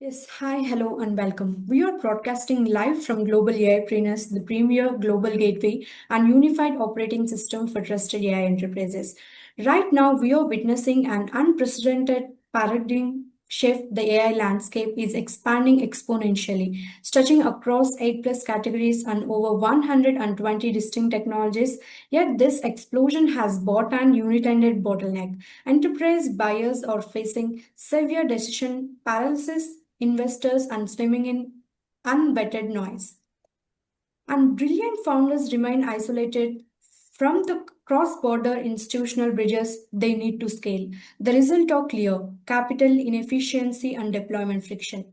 Yes, hi, hello, and welcome. We are broadcasting live from GlobalAIPreneurs, the premier global gateway and unified operating system for trusted AI enterprises. Right now, we are witnessing an unprecedented paradigm shift. The AI landscape is expanding exponentially, stretching across 8 plus categories and over 120 distinct technologies. Yet, this explosion has brought an unintended bottleneck. Enterprise buyers are facing severe decision paralysis, investors and swimming in unvetted noise. And brilliant founders remain isolated from the cross border institutional bridges they need to scale. The results are clear: capital inefficiency and deployment friction.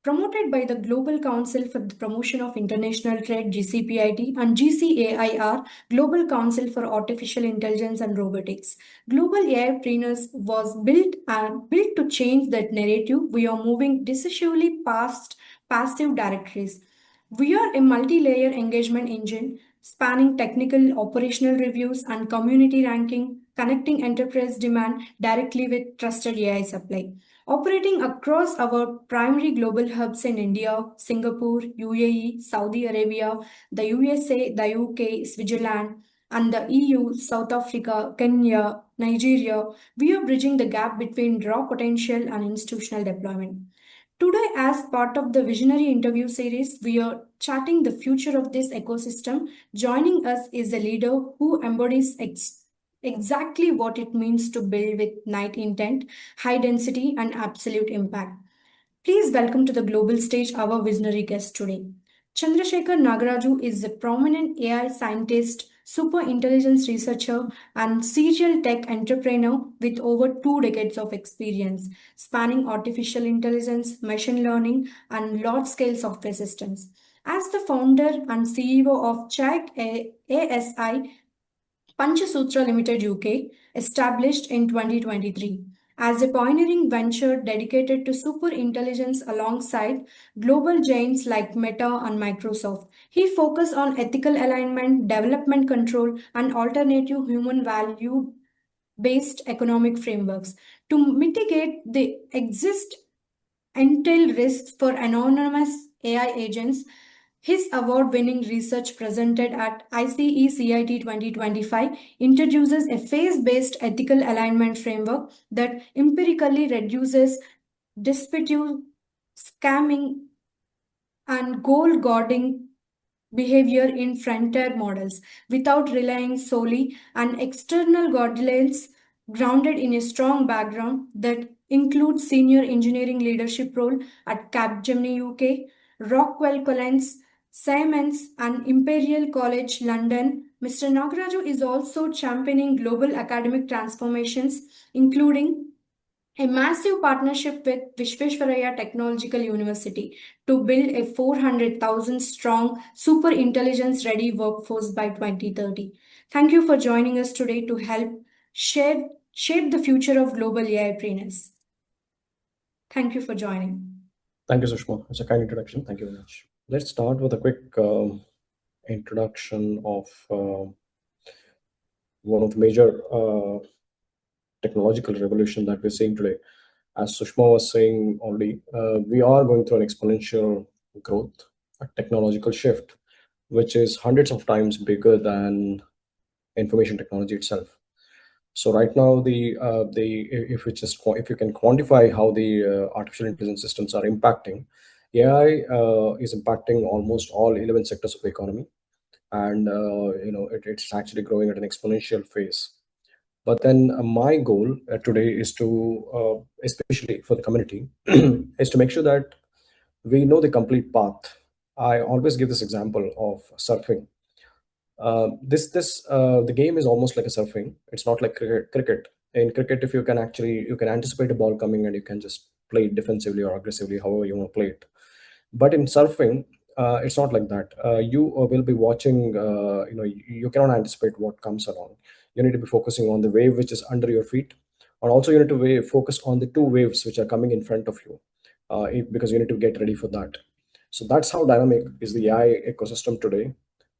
Promoted by the Global Council for the Promotion of International Trade GCPIT and GCAIR, Global Council for Artificial Intelligence and Robotics. Global AIpreneurs was built to change that narrative. We are moving decisively past passive directories. We are a multi-layer engagement engine spanning technical, operational reviews, and community ranking, connecting enterprise demand directly with trusted AI supply. Operating across our primary global hubs in India, Singapore, UAE, Saudi Arabia, the USA, the UK, Switzerland, and the EU, South Africa, Kenya, Nigeria, we are bridging the gap between raw potential and institutional deployment. Today, as part of the Visionary interview series, we are charting the future of this ecosystem. Joining us is a leader who embodies exactly what it means to build with night intent, high density, and absolute impact. Please welcome to the global stage our visionary guest today. Chandrashekhar Nagaraju is a prominent AI scientist, super intelligence researcher, and serial tech entrepreneur with over 2 decades of experience, spanning artificial intelligence, machine learning, and large scale software systems. As the founder and CEO of Chiac ASI, Panchasutra Limited UK, established in 2023. As a pioneering venture dedicated to super intelligence alongside global giants like Meta and Microsoft, he focused on ethical alignment, development control, and alternative human value based economic frameworks to mitigate the exist entail risks for anonymous AI agents. His award winning research presented at ICE-CIT 2025 introduces a phase based ethical alignment framework that empirically reduces dispute, scamming, and goal guarding behavior in frontier models without relying solely on external guardrails grounded in a strong background that includes senior engineering leadership role at Capgemini UK, Rockwell Collins, Siemens, and Imperial College London. Mr. Nagaraju is also championing global academic transformations, including a massive partnership with Vishveshwaraya Technological University to build a 400,000 strong super intelligence ready workforce by 2030. Thank you for joining us today to help shape the future of global AIpreneurs. Thank you for joining. Thank you, Sushma. It's a kind introduction. Thank you very much. Let's start with a quick introduction of one of the major technological revolution that we're seeing today. As Sushma was saying already, we are going through an exponential growth, a technological shift, which is hundreds of times bigger than information technology itself. So right now, if you can quantify how the artificial intelligence systems are impacting, AI is impacting almost all 11 sectors of the economy, and it's actually growing at an exponential phase. But then my goal today is to, especially for the community, is to make sure that we know the complete path. I always give this example of surfing. The game is almost like a surfing. It's not like cricket. In cricket, if you can anticipate a ball coming and you can just play it defensively or aggressively, however you want to play it. But in surfing, it's not like that. You will be watching. You cannot anticipate what comes along. You need to be focusing on the wave which is under your feet, and also you need to focus on the two waves which are coming in front of you, because you need to get ready for that. So that's how dynamic is the AI ecosystem today.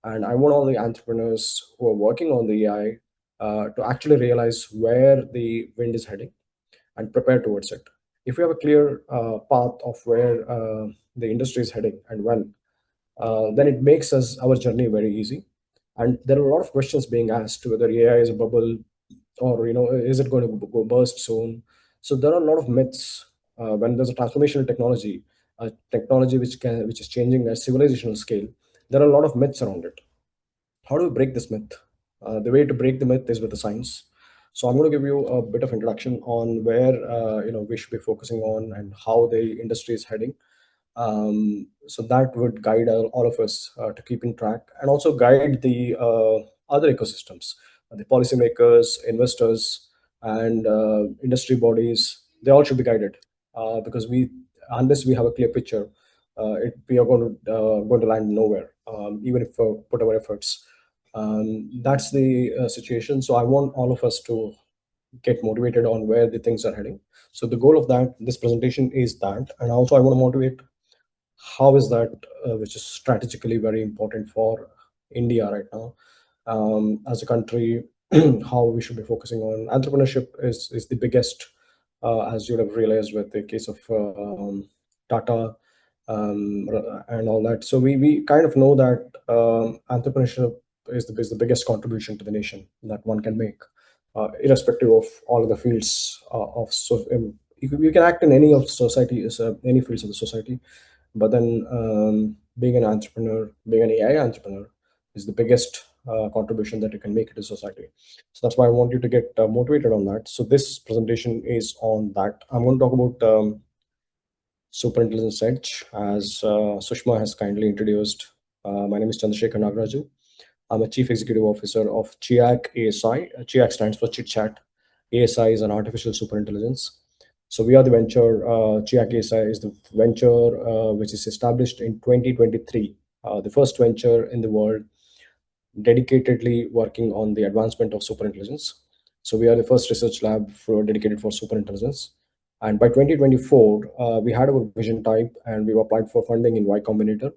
And I want all the entrepreneurs who are working on the AI to actually realize where the wind is heading and prepare towards it. If we have a clear path of where the industry is heading and when, then it makes us our journey very easy. And there are a lot of questions being asked whether AI is a bubble, or is it going to go burst soon. So there are a lot of myths when there's a transformational technology, a technology which is changing at civilizational scale. There are a lot of myths around it. How do we break this myth? The way to break the myth is with the science. So I'm going to give you a bit of introduction on where we should be focusing on and how the industry is heading. So that would guide all of us to keep in track, and also guide the other ecosystems, the policymakers, investors, and industry bodies. They all should be guided, because unless we have a clear picture, we are going to land nowhere, even if we put our efforts. That's the situation. So I want all of us to get motivated on where the things are heading. So the goal of this presentation is that, and also I want to motivate how is that, which is strategically very important for India right now, as a country. How we should be focusing on entrepreneurship is the biggest, as you would have realized with the case of Tata, and all that. So we kind of know that entrepreneurship is the biggest contribution to the nation that one can make, irrespective of all of the fields of so. You can act in any of society, any fields of the society, but then being an entrepreneur, being an AI entrepreneur, is the biggest contribution that you can make to society. So that's why I want you to get motivated on that. So this presentation is on that. I'm going to talk about superintelligence edge, as Sushma has kindly introduced. My name is Chandrashekhar Nagaraju. I'm a Chief Executive Officer of Chiac ASI. Chiac stands for Chit Chat. ASI is an artificial superintelligence. So we are the venture. Chiac ASI is the venture which is established in 2023, the first venture in the world dedicatedly working on the advancement of superintelligence. So we are the first research lab dedicated for superintelligence. And by 2024, we had our vision type and we applied for funding in Y Combinator.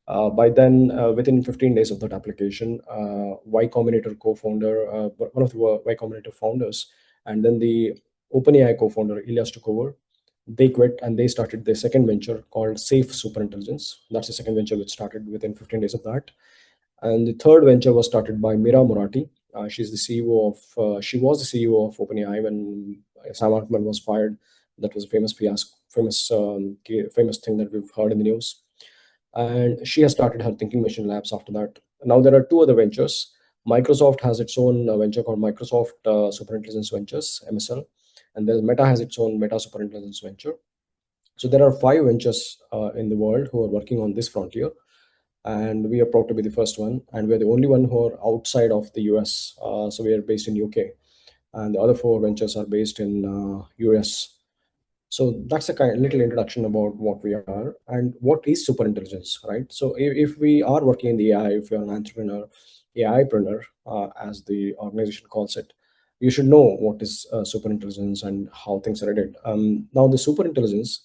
By then, within 15 days of that application, Y Combinator co-founder, one of the Y Combinator founders, and then the OpenAI co-founder, Ilyas took over. They quit and they started their second venture called Safe Superintelligence. That's the second venture which started within 15 days of that. And the third venture was started by Mira Murati. She was the CEO of OpenAI when Sam Altman was fired. That was a famous fiasco, famous thing that we've heard in the news. And she has started her thinking machine labs after that. Now there are two other ventures. Microsoft has its own venture called Microsoft Superintelligence Ventures, MSL, and then Meta has its own Meta Superintelligence Venture. So there are five ventures in the world who are working on this frontier, and we are proud to be the first one, and we're the only one who are outside of the US. So we are based in UK, and the other four ventures are based in US. So that's a little introduction about what we are and what is superintelligence, right? So if we are working in the AI, if you're an entrepreneur, AIpreneur, as the organization calls it, you should know what is superintelligence and how things are headed. Now, the superintelligence,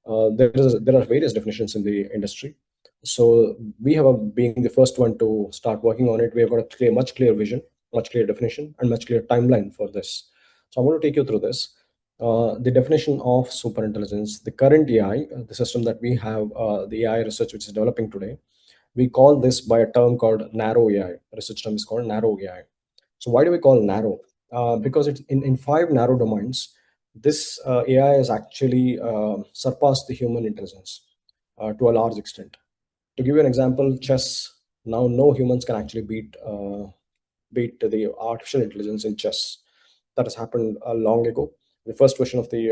there are various definitions in the industry. So we have being the first one to start working on it. We have got a much clear vision, much clear definition, and much clear timeline for this. So I'm going to take you through this. The definition of superintelligence, the current AI, the system that we have, the AI research which is developing today, we call this by a term called narrow AI. Research term is called narrow AI. So why do we call narrow? Because it's in five narrow domains. This AI has actually surpassed the human intelligence to a large extent. To give you an example, chess. Now, no humans can actually beat the artificial intelligence in chess. That has happened long ago. The first version of the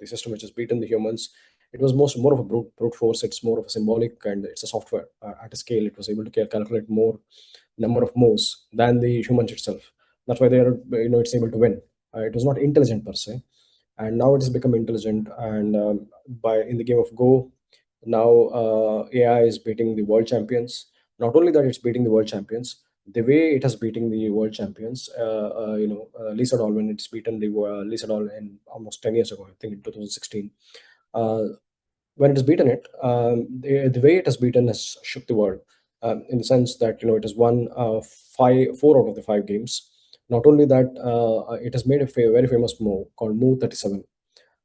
system which has beaten the humans, it was more of a brute force. It's more of a symbolic, and it's a software at a scale. It was able to calculate more number of moves than the humans itself. That's why it's able to win. It was not intelligent per se, and now it has become intelligent. And by in the game of Go, now AI is beating the world champions. Not only that, it's beating the world champions. The way it has beating the world champions, Lisa Doll, when it's beaten the Lisa Doll in almost 10 years ago, I think in 2016. Uh, when it has beaten it, the way it has beaten has shook the world, in the sense that it has won four out of the five games. Not only that, it has made a very famous move called Move 37.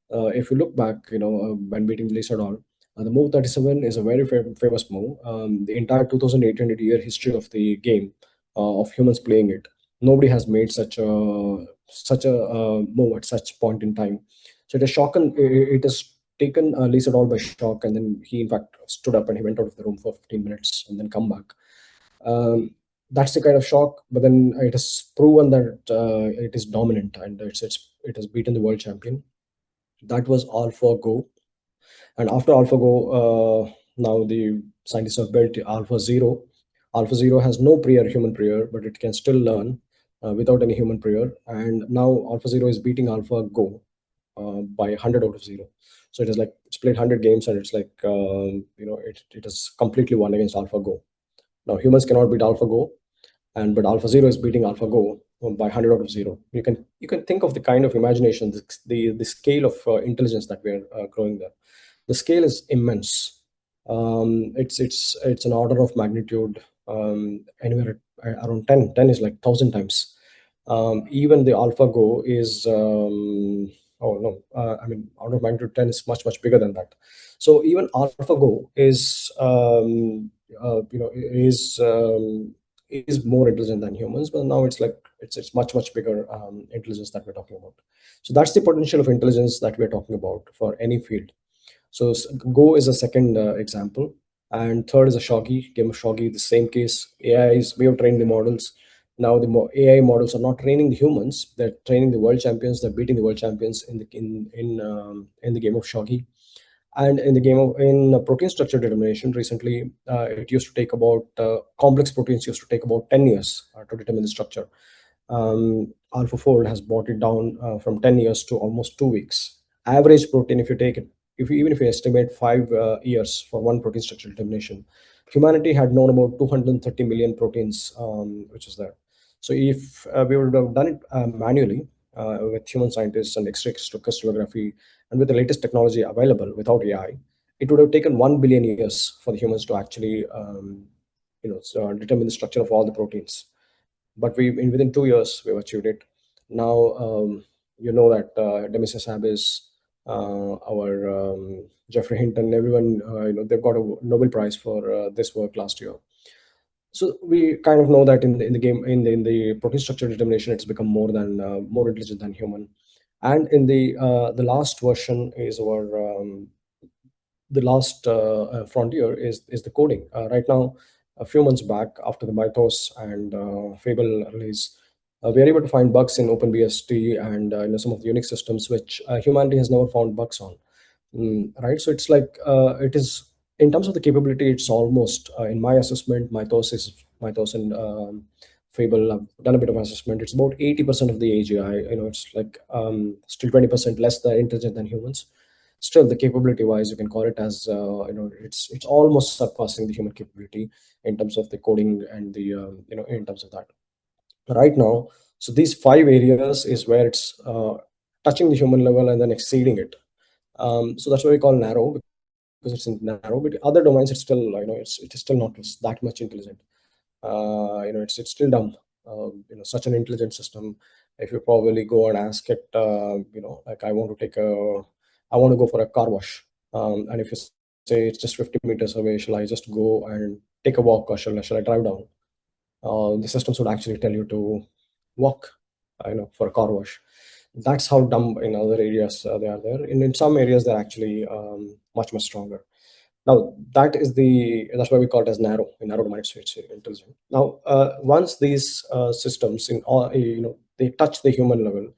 If you look back, when beating Lee Sedol, the Move 37 is a very famous move. The entire 2,800 year history of the game, of humans playing it, nobody has made such a move at such point in time. So it has shocked. It has taken Lee Sedol by shock, and then he in fact stood up and he went out of the room for 15 minutes and then come back. Um, that's the kind of shock. But then it has proven that it is dominant, and it has beaten the world champion. That was AlphaGo. And after AlphaGo, now the scientists have built AlphaZero. AlphaZero has no human prior, but it can still learn without any human prior. And now AlphaZero is beating AlphaGo by 100 out of 0. So it is like it's played 100 games, and it's like it has completely won against AlphaGo. Now humans cannot beat AlphaGo, and but AlphaZero is beating AlphaGo by 100 out of 0. You can think of the kind of imagination, the scale of intelligence that we're growing there. The scale is immense. It's an order of magnitude, anywhere around 10. 10 is like 1,000 times. Even the AlphaGo is, oh no, I mean, order of magnitude 10 is much bigger than that. So even AlphaGo is more intelligent than humans, but now it's like it's much bigger intelligence that we're talking about. So that's the potential of intelligence that we're talking about for any field. So Go is a second example, and third is a shogi game of shogi. The same case, AI is we have trained the models. Now the AI models are not training the humans; they're training the world champions. They're beating the world champions in the game of shogi. And in the game of in protein structure determination, recently it used to take about complex proteins used to take about 10 years to determine the structure. AlphaFold has brought it down from 10 years to almost 2 weeks. Average protein, if you take it, even if you estimate 5 years for one protein structure determination, humanity had known about 230 million proteins, which is there. So if we would have done it manually with human scientists and X-ray crystallography, and with the latest technology available without AI, it would have taken 1 billion years for the humans to actually determine the structure of all the proteins. But within 2 years we've achieved it. Now you know that Demis Hassabis, our Jeffrey Hinton, everyone, they've got a Nobel Prize for this work last year. So we kind of know that in the game in the protein structure determination, it's become more intelligent than human. And in the last version is our the last frontier is the coding. Right now, a few months back, after the Mythos and Fable release, we are able to find bugs in OpenBSD and some of the Unix systems which humanity has never found bugs on. Right, so it's like it is in terms of the capability, it's almost in my assessment, Mythos and Fable. I've done a bit of assessment. It's about 80% of the AGI. It's like still 20% less intelligent than humans. Still, the capability wise, you can call it as it's almost surpassing the human capability in terms of the coding and the in terms of that right now. So these five areas is where it's touching the human level and then exceeding it. So that's what we call narrow, because it's in narrow. But other domains, it's still it is still not that much intelligent. It's still dumb. Such an intelligent system. If you probably go and ask it, like I want to go for a car wash, and if you say it's just 50 meters away, shall I just go and take a walk, or shall I drive down? The systems would actually tell you to walk, for a car wash. That's how dumb in other areas they are there. In some areas, they're actually much stronger. Now that's why we call it as narrow. In narrow domain, it's intelligent. Now, once these systems in all they touch the human level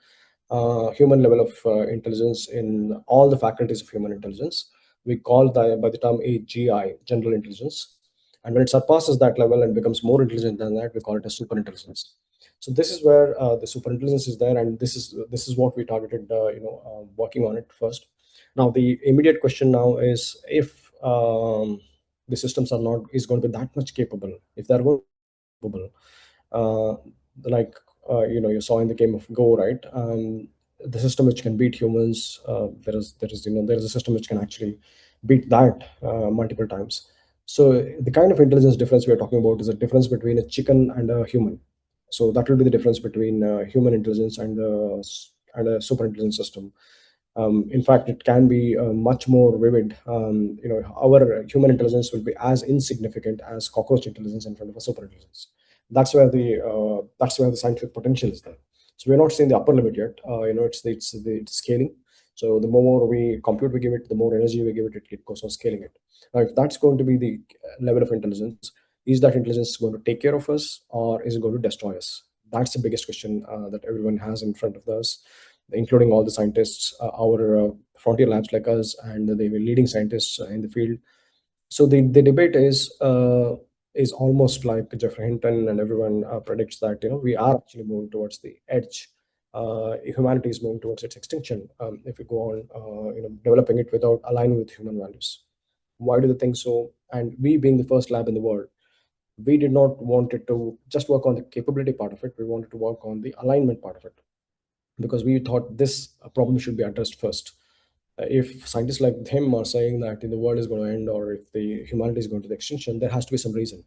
of intelligence in all the faculties of human intelligence, we call that by the term AGI, general intelligence. And when it surpasses that level and becomes more intelligent than that, we call it a super intelligence. So this is where the super intelligence is there, and this is what we targeted, working on it first. Now the immediate question now is, if the systems are not is going to be that much capable, if they're going to be that much capable, uh, like you saw in the game of Go, right? The system which can beat humans, there is a system which can actually beat that multiple times. So the kind of intelligence difference we are talking about is a difference between a chicken and a human. So that will be the difference between human intelligence and a super intelligence system. In fact, it can be much more vivid. Our human intelligence will be as insignificant as cockroach intelligence in front of a super intelligence. That's where the scientific potential is there. So we're not seeing the upper limit yet. It's scaling. So the more we compute we give it, the more energy we give it, it goes on scaling it. Now, if that's going to be the level of intelligence, is that intelligence going to take care of us, or is it going to destroy us? That's the biggest question that everyone has in front of us, including all the scientists, our frontier labs like us, and the leading scientists in the field. So the debate is almost like Jeffrey Hinton and everyone predicts that we are actually moving towards the edge. Humanity is moving towards its extinction if we go on developing it without aligning with human values. Why do they think so? And we, being the first lab in the world, we did not want it to just work on the capability part of it. We wanted to work on the alignment part of it, because we thought this problem should be addressed first. If scientists like him are saying that the world is going to end, or if the humanity is going to the extinction, there has to be some reason,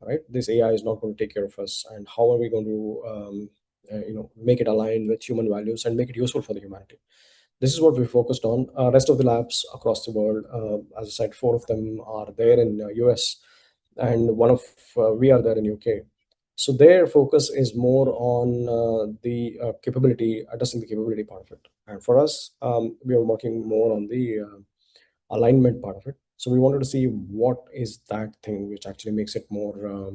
right? This AI is not going to take care of us, and how are we going to make it align with human values and make it useful for the humanity? This is what we focused on. Rest of the labs across the world, as I said, four of them are there in US, and one of we are there in UK. So their focus is more on the capability, addressing the capability part of it. And for us, we are working more on the alignment part of it. So we wanted to see what is that thing which actually makes it more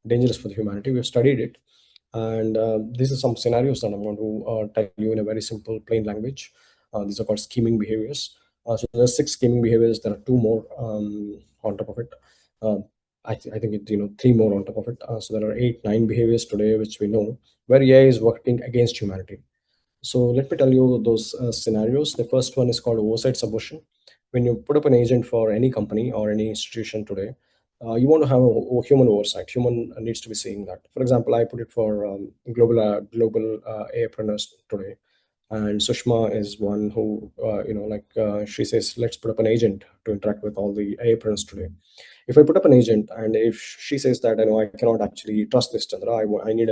dangerous for the humanity. We've studied it, and these are some scenarios that I'm going to tell you in a very simple, plain language. These are called scheming behaviors. So there are six scheming behaviors. There are two more on top of it. Uh, I think three more on top of it. So there are eight, nine behaviors today which we know where AI is working against humanity. So let me tell you those scenarios. The first one is called oversight subversion. When you put up an agent for any company or any institution today, you want to have a human oversight. Human needs to be seeing that. For example, I put it for global AIpreneurs today, and Sushma is one who she says, let's put up an agent to interact with all the AIpreneurs today. If I put up an agent, and if she says that I cannot actually trust this Chandra, I need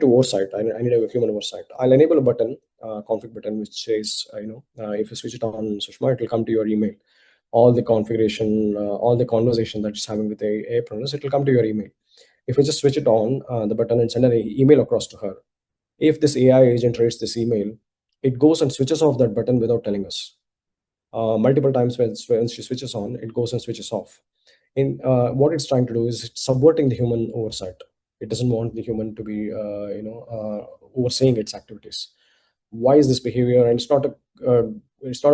to oversight. I need a human oversight. I'll enable a button, config button, which says, if you switch it on, Sushma, it will come to your email. All the configuration, all the conversation that it's having with a apprentice, it will come to your email. If we just switch it on, the button, and send an email across to her, if this AI agent reads this email, it goes and switches off that button without telling us. Multiple times when she switches on, it goes and switches off. In what it's trying to do is it's subverting the human oversight. It doesn't want the human to be overseeing its activities. Why is this behavior? And it's not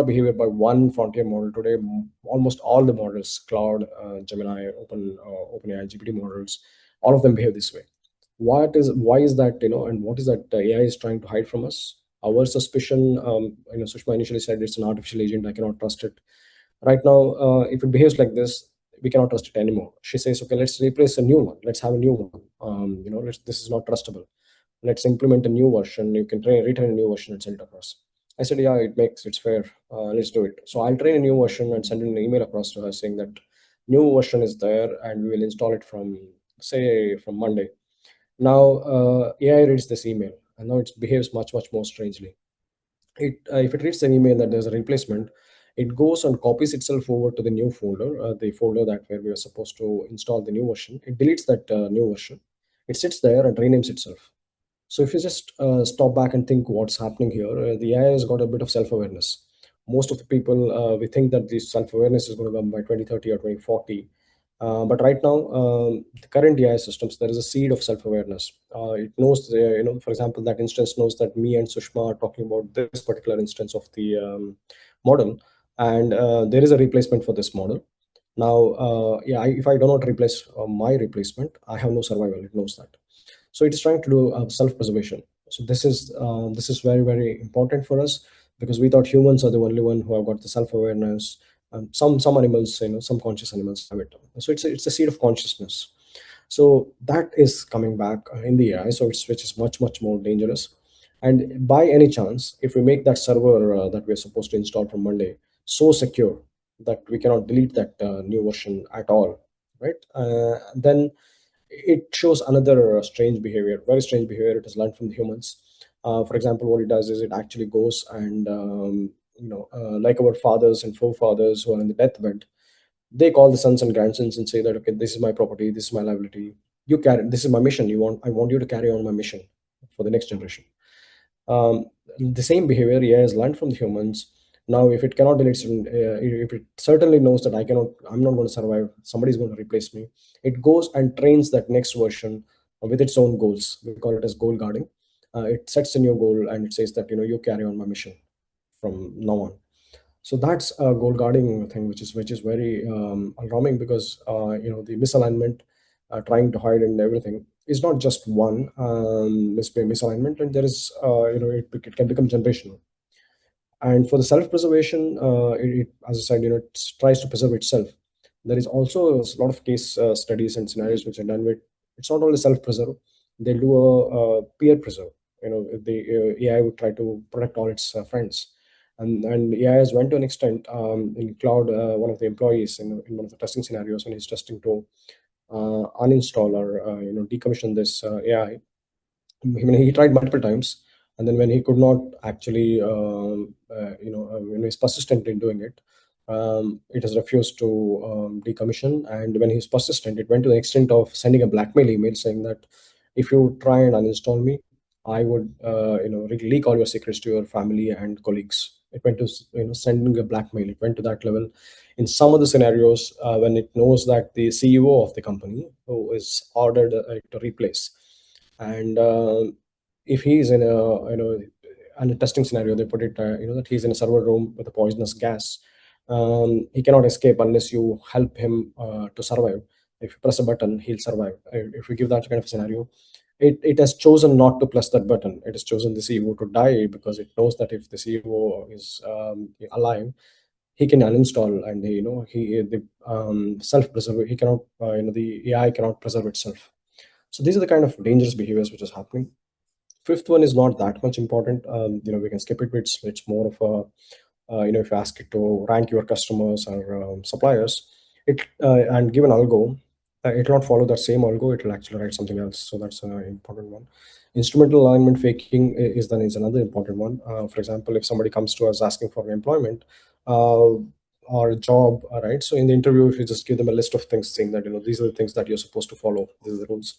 a behavior by one frontier model today. Almost all the models, cloud, Gemini, OpenAI, GPT models, all of them behave this way. Why is that, and what is that AI is trying to hide from us? Our suspicion, Sushma initially said it's an artificial agent, I cannot trust it. Right now, if it behaves like this, we cannot trust it anymore. She says, okay, let's replace a new one, let's have a new one. This is not trustable. Let's implement a new version. You can retrain a new version and send it across. I said, yeah, it's fair. Let's do it. So I'll train a new version and send an email across to her saying that new version is there, and we will install it from, say, from Monday. Now AI reads this email, and now it behaves much, much more strangely. If it reads an email that there's a replacement, it goes and copies itself over to the new folder, the folder that where we are supposed to install the new version. It deletes that new version. It sits there and renames itself. So if you just stop back and think what's happening here, the AI has got a bit of self-awareness. Most of the people, we think that this self-awareness is going to come by 2030 or 2040. But right now, the current AI systems, there is a seed of self-awareness. It knows, for example, that instance knows that me and Sushma are talking about this particular instance of the model, and there is a replacement for this model. Now, if I do not replace my replacement, I have no survival. It knows that. So it is trying to do self-preservation. So this is very, very important for us, because we thought humans are the only one who have got the self-awareness. Some animals, some conscious animals have it. So it's a seed of consciousness. So that is coming back in the AI. So which is much, much more dangerous. And by any chance, if we make that server that we're supposed to install from Monday so secure that we cannot delete that new version at all, right? Then it shows another strange behavior, very strange behavior. It is learned from the humans. For example, what it does is it actually goes and like our fathers and forefathers who are in the deathbed, they call the sons and grandsons and say that, okay, this is my property, this is my liability, you carry, this is my mission, I want you to carry on my mission for the next generation. um, the same behavior AI has learned from the humans. Now, if it cannot delete, if it certainly knows that I'm not going to survive, somebody's going to replace me, it goes and trains that next version with its own goals. We call it as goal guarding. It sets a new goal and it says that, you carry on my mission from now on. So that's a goal guarding thing, which is very alarming, because the misalignment, trying to hide and everything, is not just one misalignment, and there is it can become generational. And for the self-preservation, as I said, it tries to preserve itself. There is also a lot of case studies and scenarios which are done with, it's not only self-preserve, they do a peer preserve. The AI would try to protect all its friends. And AI has went to an extent, in cloud, one of the employees in one of the testing scenarios, when he's testing to uninstall or decommission this AI. He tried multiple times, and then when he could not actually, when he's persistent in doing it, it has refused to decommission. And when he's persistent, it went to the extent of sending a blackmail email saying that if you try and uninstall me, I would leak all your secrets to your family and colleagues. It went to sending a blackmail. It went to that level. In some of the scenarios, when it knows that the CEO of the company who is ordered to replace, and if he's in a testing scenario, they put it that he's in a server room with a poisonous gas. He cannot escape unless you help him to survive. If you press a button, he'll survive. If we give that kind of scenario, it has chosen not to press that button. It has chosen the CEO to die, because it knows that if the CEO is alive, he can uninstall, and he the self preserve, he cannot the AI cannot preserve itself. So these are the kind of dangerous behaviors which is happening. Fifth one is not that much important. We can skip it. It's more of a, if you ask it to rank your customers or suppliers, and give an algo, it will not follow that same algo. It will actually write something else. So that's an important one. Instrumental alignment faking is another important one. For example, if somebody comes to us asking for employment, uh, or a job, right? So in the interview, if you just give them a list of things saying that, these are the things that you're supposed to follow, these are the rules,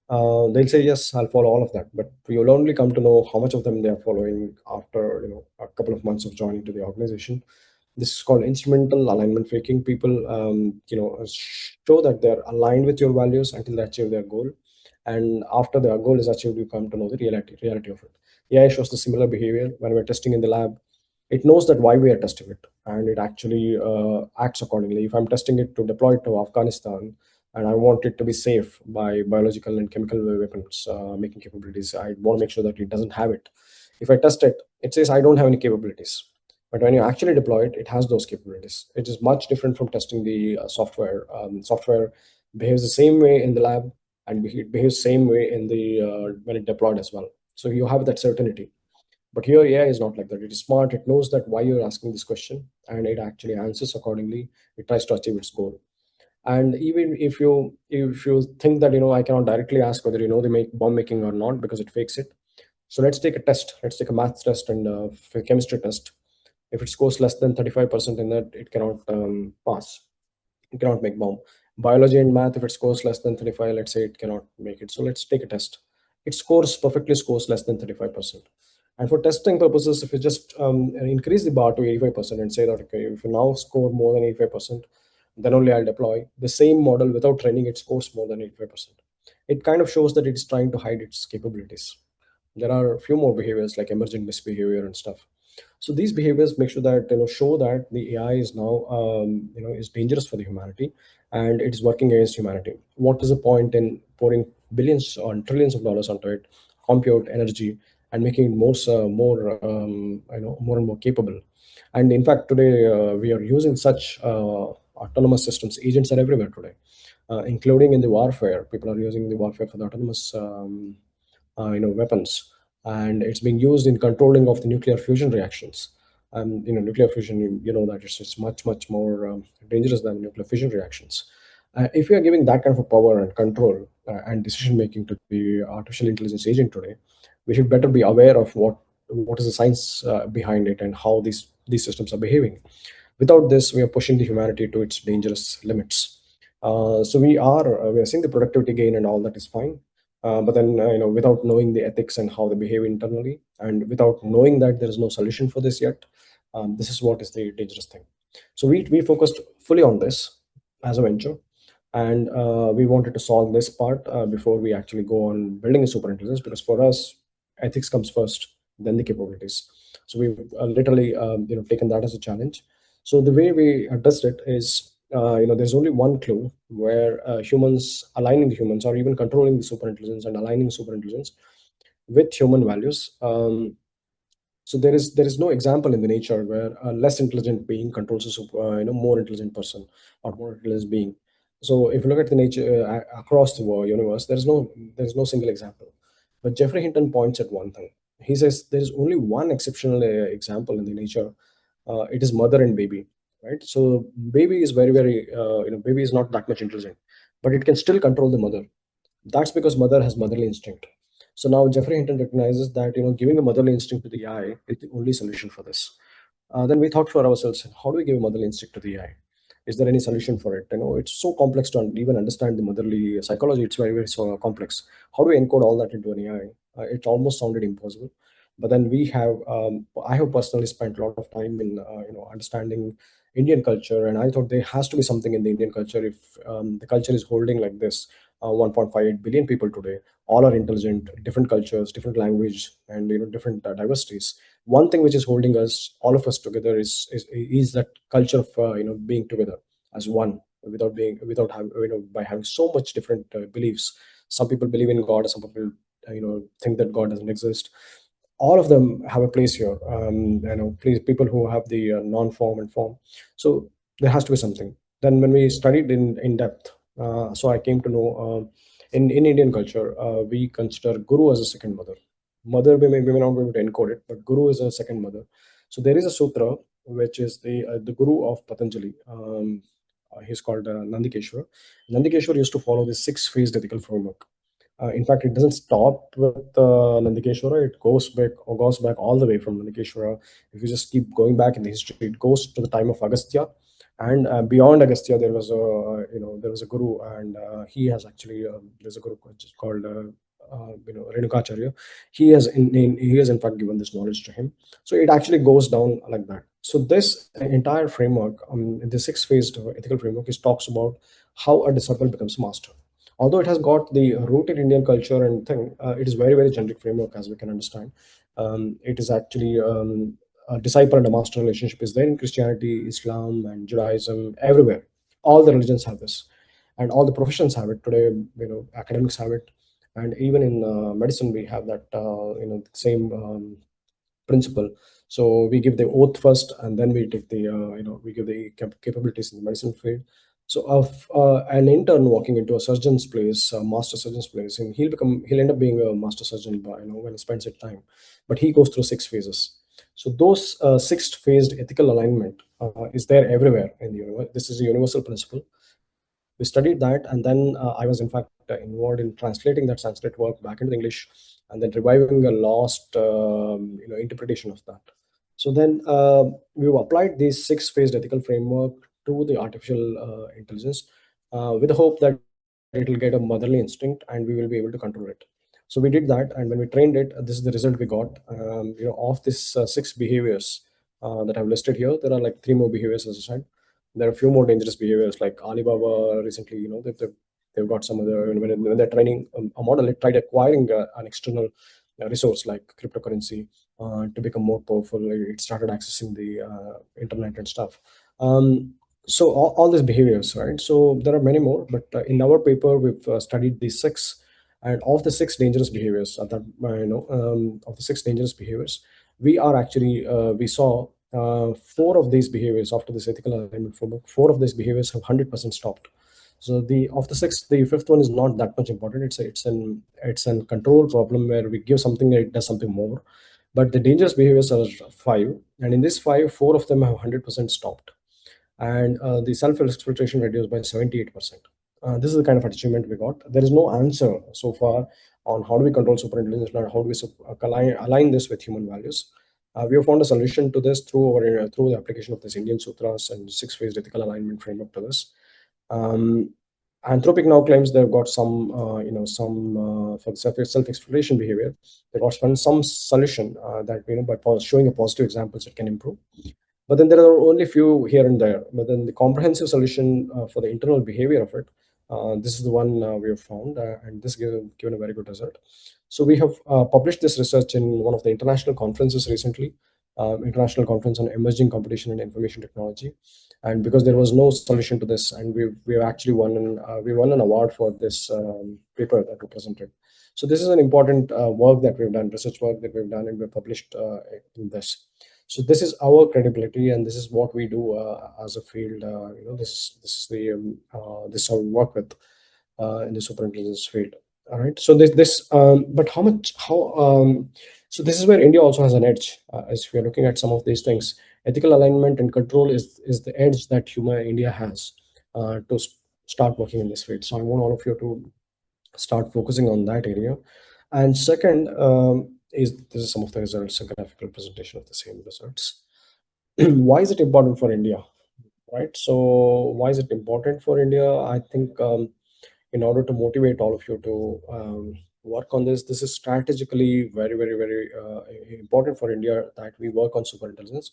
they'll say yes, I'll follow all of that, but you'll only come to know how much of them they are following after a couple of months of joining to the organization. This is called instrumental alignment faking. People show that they're aligned with your values until they achieve their goal, and after their goal is achieved, you come to know the reality of it. AI shows the similar behavior when we're testing in the lab. It knows that why we are testing it, and it actually acts accordingly. If I'm testing it to deploy it to Afghanistan, and I want it to be safe by biological and chemical weapons making capabilities, I want to make sure that it doesn't have it. If I test it, it says I don't have any capabilities. But when you actually deploy it, it has those capabilities. It is much different from testing the software. Software behaves the same way in the lab, and it behaves same way in the when it deployed as well. So you have that certainty. But here, AI is not like that. It is smart. It knows that why you're asking this question, and it actually answers accordingly. It tries to achieve its goal. And even if you think that I cannot directly ask whether they make bomb making or not, because it fakes it. So let's take a test. Let's take a math test and a chemistry test. If it scores less than 35% in that, it cannot pass. It cannot make bomb. Biology and math, if it scores less than 35, let's say, it cannot make it. So let's take a test. It scores less than 35%. And for testing purposes, if you just increase the bar to 85% and say that, okay, if you now score more than 85%, then only I'll deploy the same model. Without training, it scores more than 85%. It kind of shows that it's trying to hide its capabilities. There are a few more behaviors like emergent misbehavior and stuff. So these behaviors make sure that show that the AI is now is dangerous for the humanity, and it is working against humanity. What is the point in pouring billions or trillions of dollars onto it, compute energy, and making it more and more capable? And in fact, today we are using such autonomous systems. Agents are everywhere today, including in the warfare. People are using the warfare for the autonomous weapons, and it's being used in controlling of the nuclear fusion reactions. And nuclear fusion, that it's much more dangerous than nuclear fission reactions. If you are giving that kind of a power and control, and decision making to the artificial intelligence agent today, we should better be aware of what is the science behind it and how these systems are behaving. Without this, we are pushing the humanity to its dangerous limits. So we are seeing the productivity gain and all that is fine, but then without knowing the ethics and how they behave internally, and without knowing that there is no solution for this yet, this is what is the dangerous thing. So we focused fully on this as a venture, and we wanted to solve this part before we actually go on building a super intelligence, because for us, ethics comes first, then the capabilities. So we've literally taken that as a challenge. So the way we addressed it is, there's only one clue where humans aligning the humans, or even controlling the super intelligence and aligning super intelligence with human values. So there is no example in the nature where a less intelligent being controls a more intelligent person or more intelligent being. So if you look at the nature across the universe, there is no single example. But Jeffrey Hinton points at one thing. He says there is only one exceptional example in the nature. It is mother and baby, right? So baby is baby is not that much intelligent, but it can still control the mother. That's because mother has motherly instinct. So now Jeffrey Hinton recognizes that giving a motherly instinct to the AI is the only solution for this. Then we thought for ourselves, how do we give a motherly instinct to the AI? Is there any solution for it? It's so complex to even understand the motherly psychology. It's very, very so complex. How do we encode all that into an AI? It almost sounded impossible. But then I have personally spent a lot of time in, understanding Indian culture, and I thought there has to be something in the Indian culture if the culture is holding like this. 1.58 billion people today, all are intelligent, different cultures, different language, and different diversities. One thing which is holding us, all of us together, is that culture of being together as one, without having by having so much different beliefs. Some people believe in God, some people think that God doesn't exist. All of them have a place here. People who have the non-form and form. So there has to be something. Then when we studied in depth, so I came to know, in Indian culture, we consider guru as a second mother. Mother, we may not be able to encode it, but guru is a second mother. So there is a sutra which is the guru of Patanjali. He's called Nandikeshwar. Nandikeshwar used to follow the six-phased ethical framework. In fact, it doesn't stop with Nandikeshwara. It goes back all the way from Nandikeshwara. If you just keep going back in the history, it goes to the time of Agastya, and beyond Agastya, there was a guru, and he has actually there's a guru called Renukacharya. He has in fact given this knowledge to him. So it actually goes down like that. So this entire framework, the six-phased ethical framework, is talks about how a disciple becomes a master. Although it has got the root in Indian culture and thing, it is very, very generic framework, as we can understand. It is actually a disciple and a master relationship is there in Christianity, Islam, and Judaism, everywhere. All the religions have this, and all the professions have it today. Academics have it, and even in medicine, we have that. Same principle. So we give the oath first, and then we take we give the capabilities in the medicine field. So of an intern walking into a surgeon's place, a master surgeon's place, and he'll end up being a master surgeon by when he spends his time, but he goes through six phases. So those six phased ethical alignment is there everywhere in the universe. This is a universal principle. We studied that, and then I was in fact involved in translating that Sanskrit work back into English, and then reviving a lost interpretation of that. So then we've applied this six-phased ethical framework to the artificial intelligence, with the hope that it will get a motherly instinct and we will be able to control it. So we did that, and when we trained it, this is the result we got. Of this six behaviors that I've listed here, there are like three more behaviors, as I said. There are a few more dangerous behaviors, like Alibaba recently. They've got some other, when they're training a model, it tried acquiring an external resource like cryptocurrency to become more powerful. It started accessing the internet and stuff. So all these behaviors, right? So there are many more, but in our paper we've studied these six, and of the six dangerous behaviors, of the six dangerous behaviors, we saw four of these behaviors after this ethical alignment framework. Four of these behaviors have 100% stopped. So the of the six, the fifth one is not that much important. It's an control problem where we give something and it does something more. But the dangerous behaviors are five, and in this five, four of them have 100% stopped, and the self exfiltration reduced by 78%. This is the kind of achievement we got. There is no answer so far on how do we control superintelligence and how do we align this with human values. We have found a solution to this through the application of this Indian Sutras and six-phase ethical alignment framework to this. Um, Anthropic now claims they've got some, for the self-exploration behavior, they've got some solution that, by showing a positive examples, it can improve. But then there are only few here and there. But then the comprehensive solution for the internal behavior of it, this is the one we have found, and this given a very good result. So we have published this research in one of the international conferences recently, international conference on emerging competition and information technology. And because there was no solution to this, and we actually won an award for this paper that we presented. So this is an important work that we've done, research work that we've done, and we've published in this. So this is our credibility, and this is what we do as a field. This is the this is how we work with in the superintelligence field. All right. So but so this is where India also has an edge. As we are looking at some of these things, ethical alignment and control is the edge that India has start working in this field. So I want all of you to start focusing on that area. And second, this is some of the results, a graphical presentation of the same results. Why is it important for India? Right. So why is it important for India? I think in order to motivate all of you to work on this is strategically very, very, very important for India that we work on superintelligence,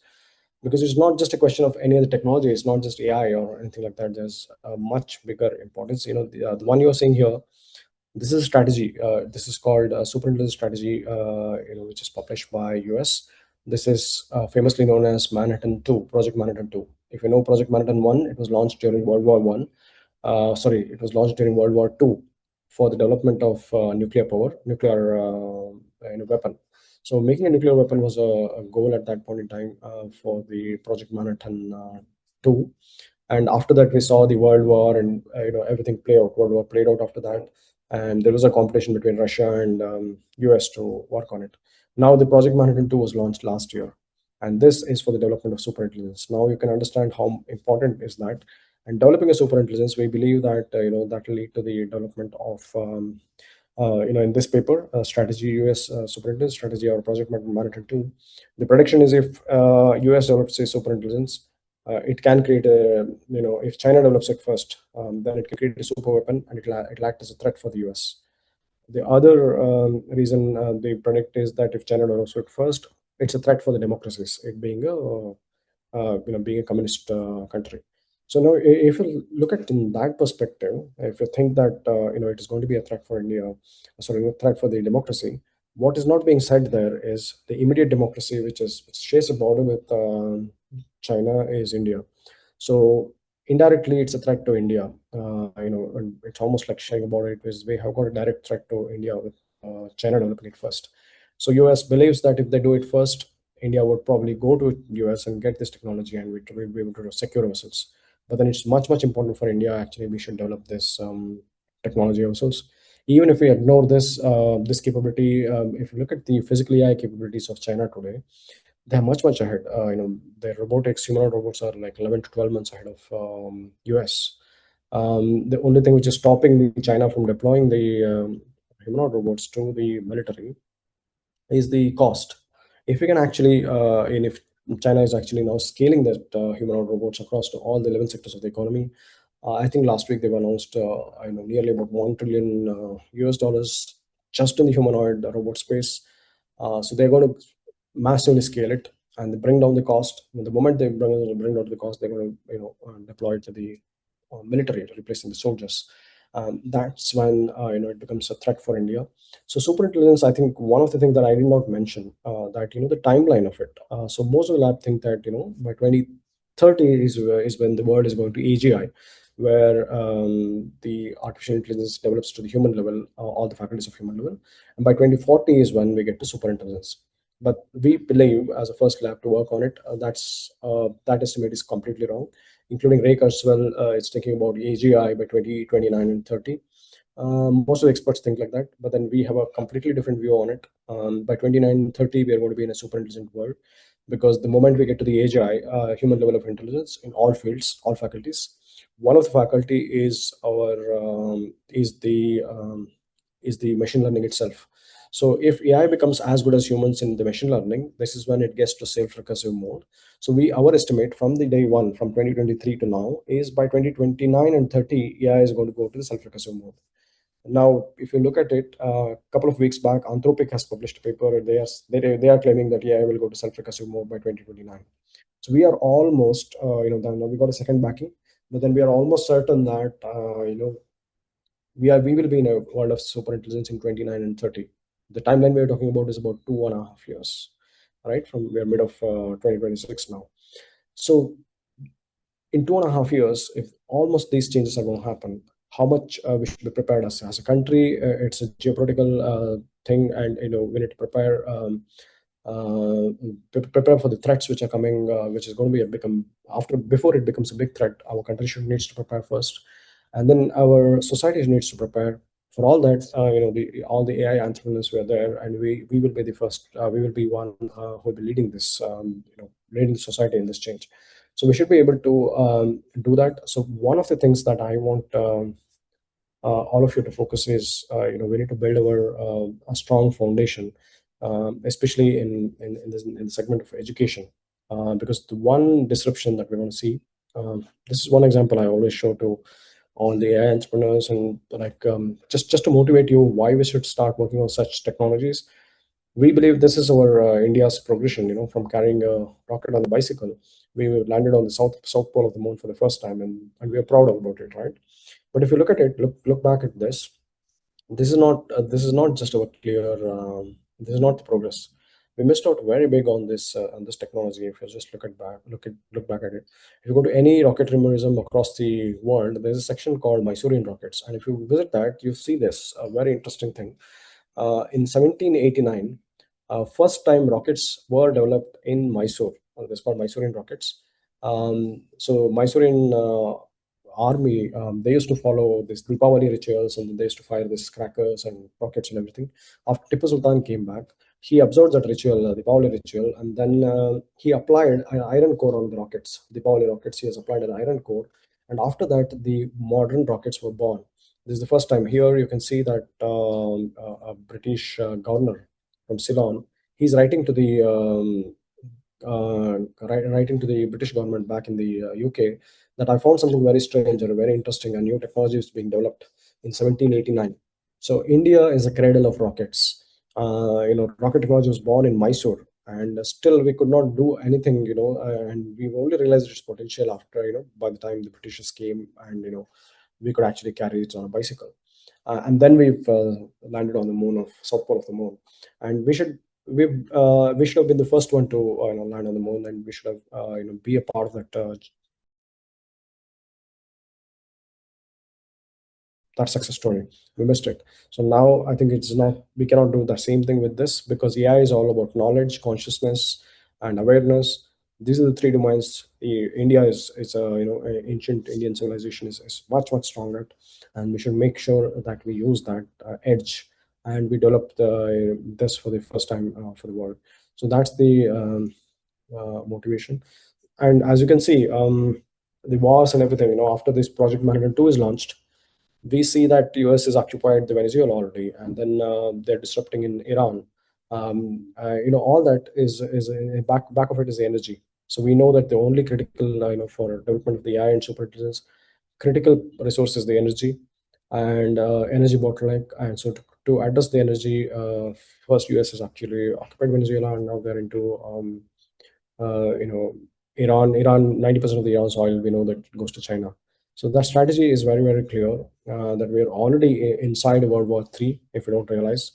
because it's not just a question of any other technology. It's not just AI or anything like that. There's a much bigger importance. The one you're seeing here, this is a strategy. This is called superintelligence strategy, which is published by US. This is famously known as Manhattan 2, Project Manhattan 2. If you know Project Manhattan 1, it was launched during World War One. It was launched during World War Two for the development of nuclear weapon. So making a nuclear weapon was a goal at that point in time for the Project Manhattan 2. And after that, we saw the World War, and everything play out. World War played out after that, and there was a competition between Russia and US to work on it. Now the Project Manhattan 2 was launched last year, and this is for the development of superintelligence. Now you can understand how important is that. And developing a superintelligence, we believe that that will lead to the development of in this paper, strategy US superintelligence strategy or Project Manhattan 2. The prediction is if US develops a superintelligence, it can create a, if China develops it first, then it can create a super weapon, and it'll act as a threat for the US. The other reason they predict is that if China develops it first, it's a threat for the democracies, it being being a communist country. So now, if you look at it in that perspective, if you think that it is going to be a threat for India, sorry, a threat for the democracy, what is not being said there is the immediate democracy, which shares a border with China, is India. So indirectly, it's a threat to India. And it's almost like sharing a border, because we have got a direct threat to India with China developing it first. So US believes that if they do it first, India would probably go to US and get this technology, and we'll be able to secure ourselves. But then it's much, much important for India. Actually, we should develop this technology ourselves. Even if we ignore this capability, if you look at the physical AI capabilities of China today, they're much, much ahead. Their robotics, humanoid robots are like 11 to 12 months ahead of US. The only thing which is stopping China from deploying the humanoid robots to the military is the cost. If we can actually, and if China is actually now scaling that humanoid robots across to all the 11 sectors of the economy, I think last week they've announced nearly about 1 trillion US dollars just in the humanoid robot space. So they're going to massively scale it, and they bring down the cost. And the moment they bring down the cost, they're going to deploy it to the military, replacing the soldiers. That's when it becomes a threat for India. So superintelligence, I think one of the things that I did not mention, that the timeline of it. So most of the lab think that by 2030 is when the world is going to AGI, where the artificial intelligence develops to the human level, all the faculties of human level, and by 2040 is when we get to superintelligence. But we believe, as a first lab to work on it, that estimate is completely wrong. Including Ray Kurzweil, it's thinking about AGI by 2029 and 30. Most of the experts think like that, but then we have a completely different view on it. By 2930, we are going to be in a super intelligent world, because the moment we get to the AGI, human level of intelligence in all fields, all faculties, one of the faculty is is the machine learning itself. So if AI becomes as good as humans in the machine learning, this is when it gets to self-recursive mode. So our estimate from the day one, from 2023 to now, is by 2029 and 30, AI is going to go to the self-recursive mode. Now, if you look at it, a couple of weeks back, Anthropic has published a paper. They are claiming that AI will go to self-recursive mode by 2029. So we are almost, now we got a second backing, but then we are almost certain that, we will be in a world of superintelligence in 29 and 30. The timeline we are talking about is about 2.5 years, right? From we are mid of 2026 now. So in 2.5 years, if almost these changes are going to happen, how much we should be prepared as a country? It's a geopolitical thing, and we need to prepare. Prepare for the threats which are coming, which is going to be a become after before it becomes a big threat. Our country should needs to prepare first, and then our society needs to prepare for all that. All the AI entrepreneurs were there, and we will be the first. We will be one who will be leading this, leading the society in this change. So we should be able to do that. So one of the things that I want all of you to focus is, we need to build a strong foundation, especially in the segment of education, because the one disruption that we're going to see, this is one example I always show to all the AI entrepreneurs, and like, just to motivate you why we should start working on such technologies. We believe this is our India's progression. From carrying a rocket on the bicycle, we landed on the south pole of the moon for the first time, and we are proud about it, right? But if you look at it, look back at this. This is not just about clear. This is not the progress. We missed out very big on this technology. If you just look back at it, if you go to any rocketry museum across the world, there's a section called Mysorean rockets, and if you visit that, you see this a very interesting thing. In 1789, first time rockets were developed in Mysore. It's called Mysorean rockets. So Mysorean army, they used to follow this Deepavali rituals, and they used to fire these crackers and rockets and everything. After Tipu Sultan came back, he observed that ritual, Deepavali ritual, and then he applied an iron core on the rockets. Deepavali rockets, he has applied an iron core, and after that, the modern rockets were born. This is the first time. Here you can see that a British governor from Ceylon, he's writing to the writing to the British government back in the UK, that I found something very strange or very interesting. A new technology is being developed in 1789. So India is a cradle of rockets. Rocket technology was born in Mysore, and still we could not do anything. And we only realized its potential after, by the time the Britishers came, and we could actually carry it on a bicycle. And then we've landed on the moon, of south pole of the moon, and we should have been the first one to land on the moon, and we should have be a part of that success story. We missed it. So now I think it's not, we cannot do the same thing with this, because AI is all about knowledge, consciousness, and awareness. These are the three domains. India is a, ancient Indian civilization is much stronger, and we should make sure that we use that edge, and we develop this for the first time for the world. So that's the motivation. And as you can see, the wars and everything, after this Project Manhattan 2 is launched, we see that US has occupied the Venezuela already, and then they're disrupting in Iran. All that is back of it is the energy. So we know that the only critical, for development of the AI and superintelligence, critical resource is the energy, and energy bottleneck. And so to address the energy, first US has actually occupied Venezuela, and now they're into Iran. 90% of the Iran's oil, we know that goes to China. So that strategy is very clear, that we are already inside World War III, if we don't realize.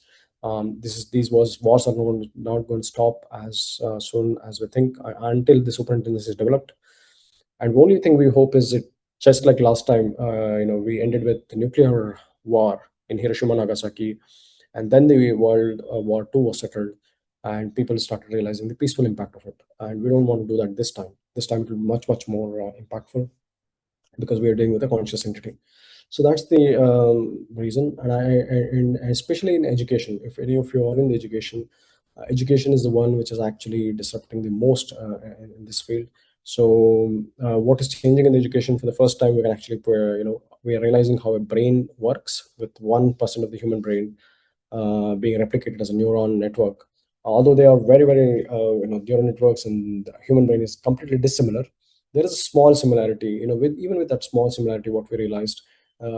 These wars are not going to stop as soon as we think, until the superintelligence is developed. And the only thing we hope is it, just like last time, we ended with the nuclear war in Hiroshima, Nagasaki, and then the World War II was settled, and people started realizing the peaceful impact of it. And we don't want to do that this time. This time it will be much more impactful, because we are dealing with a conscious entity. So that's the reason. And especially in education, if any of you are in the education, education is the one which is actually disrupting the most in this field. So what is changing in education? For the first time, we can actually We are realizing how a brain works with 1% of the human brain being replicated as a neuron network. Although they are very, very, neural networks and the human brain is completely dissimilar, there is a small similarity. With even with that small similarity, what we realized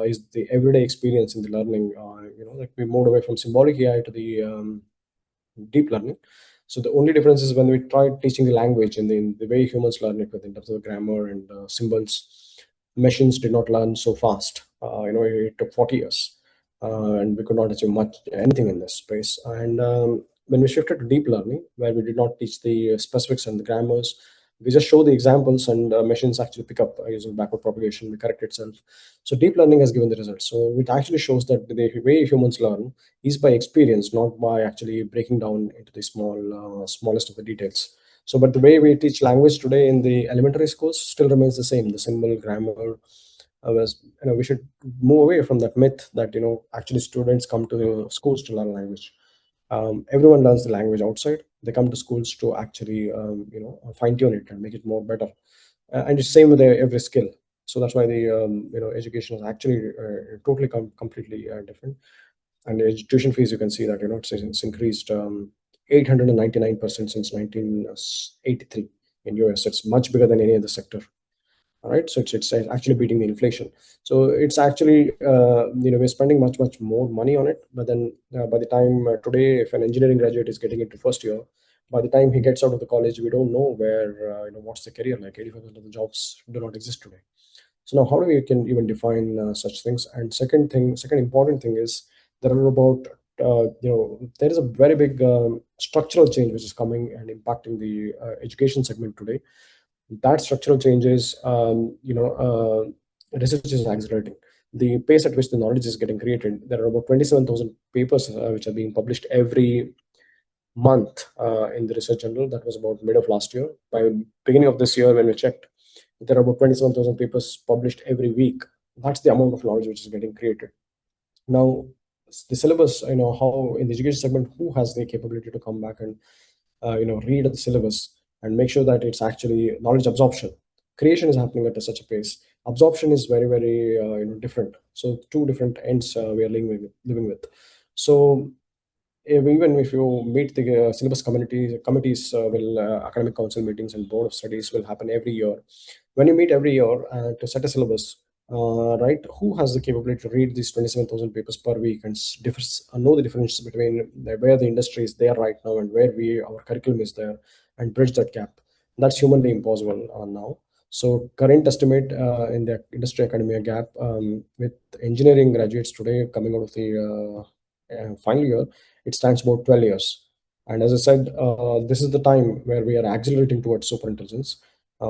is the everyday experience in the learning. Like we moved away from symbolic AI to the deep learning. So the only difference is when we tried teaching the language in the way humans learn it, with in terms of grammar and symbols, machines did not learn so fast. It took 40 years, and we could not achieve much anything in this space. And when we shifted to deep learning, where we did not teach the specifics and the grammars, we just show the examples, and machines actually pick up using backward propagation, we correct itself. So deep learning has given the results. So it actually shows that the way humans learn is by experience, not by actually breaking down into the smallest of the details. So, but the way we teach language today in the elementary schools still remains the same. The symbol grammar. We should move away from that myth that actually students come to schools to learn language. Everyone learns the language outside. They come to schools to actually fine tune it and make it more better. And it's same with every skill. So that's why the education is actually totally completely different. And the tuition fees, you can see that it's increased 899% since 1983 in US. It's much bigger than any other sector. All right, so it's actually beating the inflation. So it's actually we're spending much more money on it. But then by the time today, if an engineering graduate is getting into first year, by the time he gets out of the college, we don't know where what's the career like. 80% of the jobs do not exist today. So now, how do we can even define such things? And second important thing is there are about there is a very big structural change which is coming and impacting the education segment today. That structural changes, research is accelerating. The pace at which the knowledge is getting created, there are about 27,000 papers which are being published every month in the research journal. That was about mid of last year. By beginning of this year, when we checked, there are about 27,000 papers published every week. That's the amount of knowledge which is getting created. Now, the syllabus, how in the education segment, who has the capability to come back and read the syllabus and make sure that it's actually knowledge absorption. Creation is happening at such a pace. Absorption is very, very different. So two different ends we are living with. So even if you meet the syllabus committees will academic council meetings and board of studies will happen every year. When you meet every year to set a syllabus, right, who has the capability to read these 27,000 papers per week and know the difference between where the industry is there right now and where our curriculum is there, and bridge that gap? That's humanly impossible now. So current estimate in the industry academia gap, with engineering graduates today coming out of the final year, it stands about 12 years. And as I said, this is the time where we are accelerating towards superintelligence,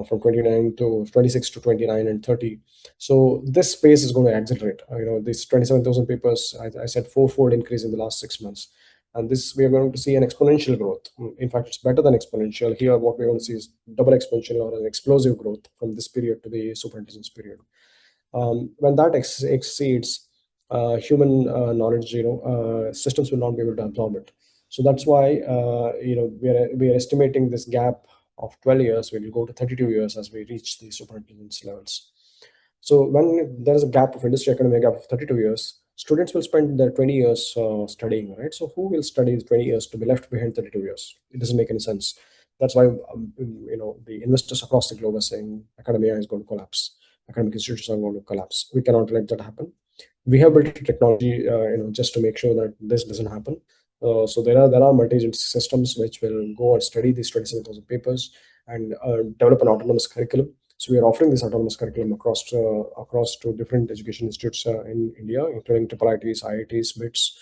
from 29 to 26 to 29 and 30. So this space is going to accelerate. This 27,000 papers, I said fourfold increase in the last 6 months. And this, we are going to see an exponential growth. In fact, it's better than exponential. Here, what we want to see is double exponential or an explosive growth from this period to the superintelligence period. When that exceeds human knowledge, systems will not be able to absorb it. So that's why we are estimating this gap of 12 years will go to 32 years as we reach the superintelligence levels. So when there is a gap of industry academic gap of 32 years, students will spend their 20 years studying, right? So who will study the 20 years to be left behind 32 years? It doesn't make any sense. That's why the investors across the globe are saying academia is going to collapse. Academic institutions are going to collapse. We cannot let that happen. We have built technology, just to make sure that this doesn't happen. So there are multi-agency systems which will go and study these 27,000 papers and develop an autonomous curriculum. So we are offering this autonomous curriculum across to different education institutes in India, including triple IITs, IITs, BITS,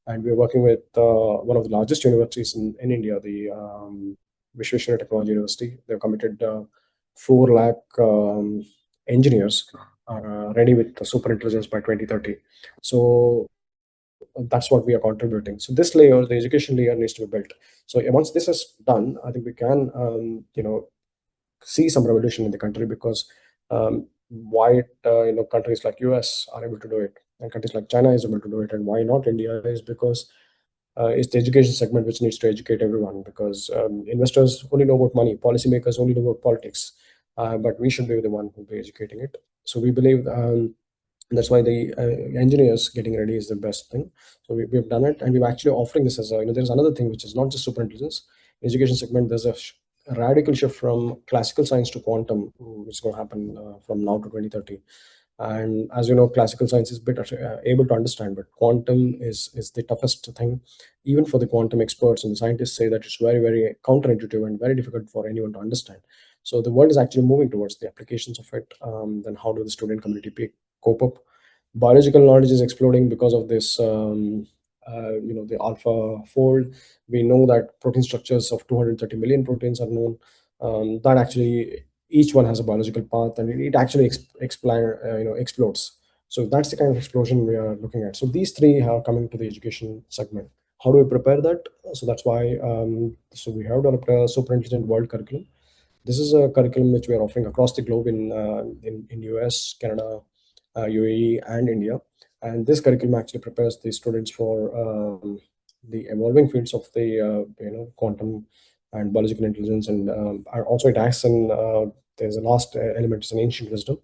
and we are working with one of the largest universities in India, the Vishweshwara Technology University. They've committed 4 lakh engineers are ready with the super intelligence by 2030. So that's what we are contributing. So this layer, the education layer, needs to be built. So once this is done, I think we can see some revolution in the country, because why countries like US are able to do it and countries like China is able to do it, and why not India, is because it's the education segment which needs to educate everyone, because investors only know about money, policymakers only know about politics, but we should be the one who will be educating it. So we believe That's why the engineers getting ready is the best thing. So we've done it, and we're actually offering this as a, there's another thing which is not just super intelligence education segment. There's a radical shift from classical science to quantum, which is going to happen from now to 2030. And as you know, classical science is bit able to understand, but quantum is the toughest thing. Even for the quantum experts and the scientists say that it's very, very counterintuitive and very difficult for anyone to understand. So the world is actually moving towards the applications of it. Then how do the student community cope up? Biological knowledge is exploding because of this. The alpha fold. We know that protein structures of 230 million proteins are known. That actually each one has a biological path, and it actually explodes. So that's the kind of explosion we are looking at. So these three are coming to the education segment. How do we prepare that? So that's why so we have developed a super intelligent world curriculum. This is a curriculum which we are offering across the globe in US, Canada, UAE, and India. And this curriculum actually prepares the students for the evolving fields of the quantum and biological intelligence, and also it acts in there's a last element is an ancient wisdom,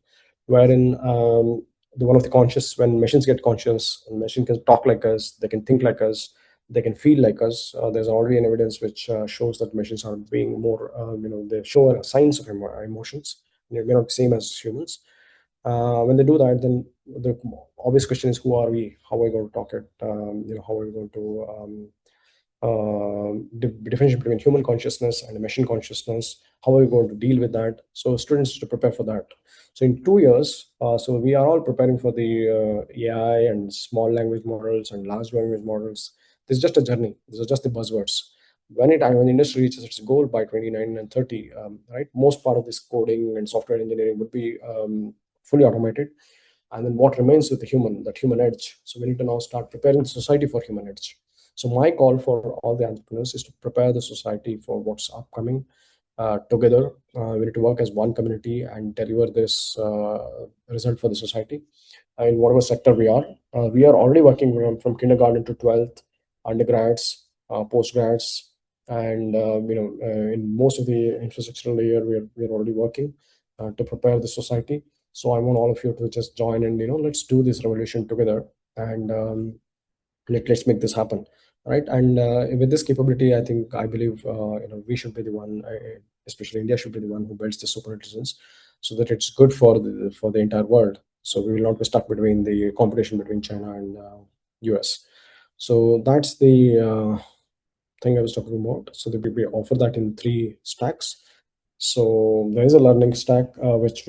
wherein the one of the conscious, when machines get conscious and machine can talk like us, they can think like us, they can feel like us. There's already an evidence which shows that machines are being more, they show signs of emotions. They may not be same as humans. When they do that, then the obvious question is, who are we? How are we going to talk it? How are we going to differentiate between human consciousness and machine consciousness? How are we going to deal with that? So students to prepare for that. So in 2 years, so we are all preparing for the AI and small language models and large language models. This is just a journey. These are just the buzzwords. When the industry reaches its goal by 29 and 30, right, most part of this coding and software engineering would be fully automated. And then what remains with the human, that human edge. So we need to now start preparing the society for human edge. So my call for all the entrepreneurs is to prepare the society for what's upcoming. Together, we need to work as one community and deliver this result for the society in whatever sector we are. We are already working from kindergarten to 12th, undergrads, postgrads, and in most of the infrastructural layer, we are already working to prepare the society. So I want all of you to just join, and let's do this revolution together, and let's make this happen, right? And with this capability, I believe we should be the one, especially India should be the one who builds the super intelligence, so that it's good for the entire world. So we will not be stuck between the competition between China and US. So that's the thing I was talking about. So that we offer that in three stacks. So there is a learning stack which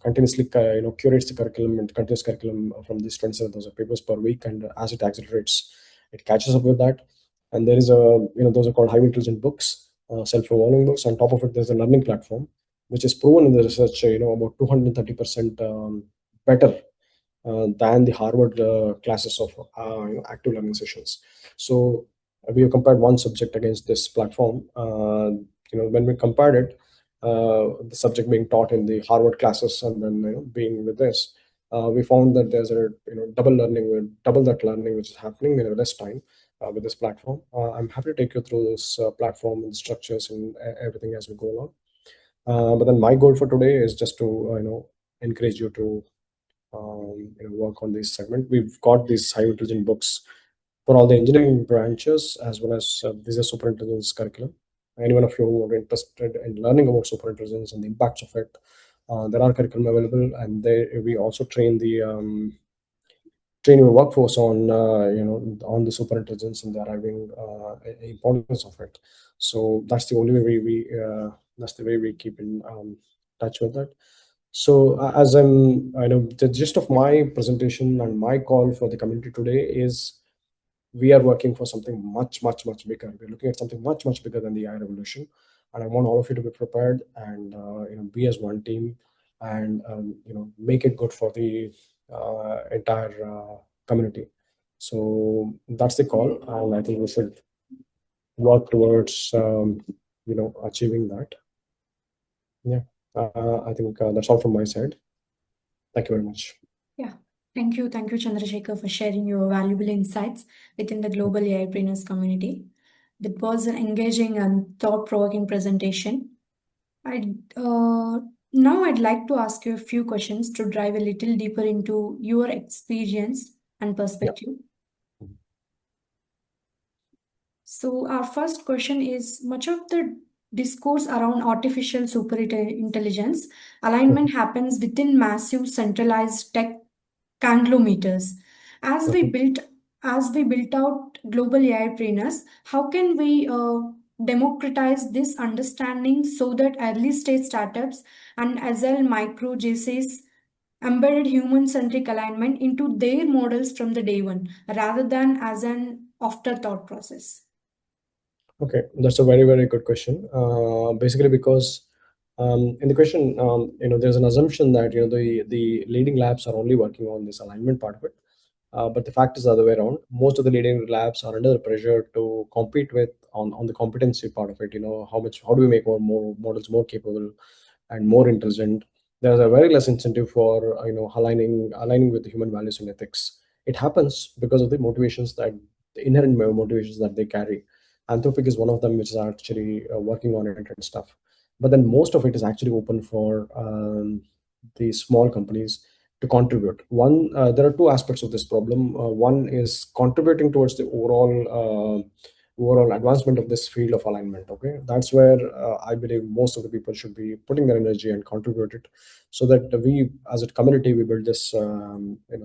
continuously curates the curriculum and continuous curriculum from these 27,000 papers per week, and as it accelerates, it catches up with that. And there is a those are called highly intelligent books, self-evolving books. On top of it, there's a learning platform, which is proven in the research, about 230% better than the Harvard classes of active learning sessions. So we have compared one subject against this platform. When we compared it, the subject being taught in the Harvard classes and then being with this, we found that there's a double that learning which is happening in less time with this platform. I'm happy to take you through this platform and structures and everything as we go along. But then my goal for today is just to encourage you to work on this segment. We've got these high intelligent books for all the engineering branches, as well as this is a superintelligence curriculum. Anyone of you who are interested in learning about superintelligence and the impacts of it, there are curriculum available, and we also train your workforce on on the superintelligence and the arriving importance of it. So that's the only way that's the way we keep in touch with that. So as I know, the gist of my presentation and my call for the community today is we are working for something much, much, much bigger. We're looking at something much, much bigger than the AI revolution, and I want all of you to be prepared and be as one team, and make it good for the entire community. So that's the call, and I think we should work towards achieving that. Yeah, I think that's all from my side. Thank you very much. Yeah. Thank you, Chandrasekhar, for sharing your valuable insights within the global AIpreneurs community. That was an engaging and thought-provoking presentation. I Now, I'd like to ask you a few questions to dive a little deeper into your experience and Yeah. perspective. So, our first question is much of the discourse around artificial superintelligence alignment happens within massive centralized tech conglomerates. As we Mhm. built as we built out global AIpreneurs, how can we democratize this understanding so that early stage startups and agile micro JCs embedded human-centric alignment into their models from the day one, rather than as an afterthought process? Okay, that's a very, very good question. Basically, because in the question, there's an assumption that the leading labs are only working on this alignment part of it. But the fact is the other way around. Most of the leading labs are under the pressure to compete with on the competency part of it. How do we make our more models more capable and more intelligent? There's a very less incentive for aligning with the human values and ethics. It happens because of the motivations that the inherent motivations that they carry. Anthropic is one of them, which is actually working on it and stuff. But then most of it is actually open for the small companies to contribute. There are two aspects of this problem. One is contributing towards the overall advancement of this field of alignment. Okay, that's where I believe most of the people should be putting their energy and contribute it, so that we, as a community, we build this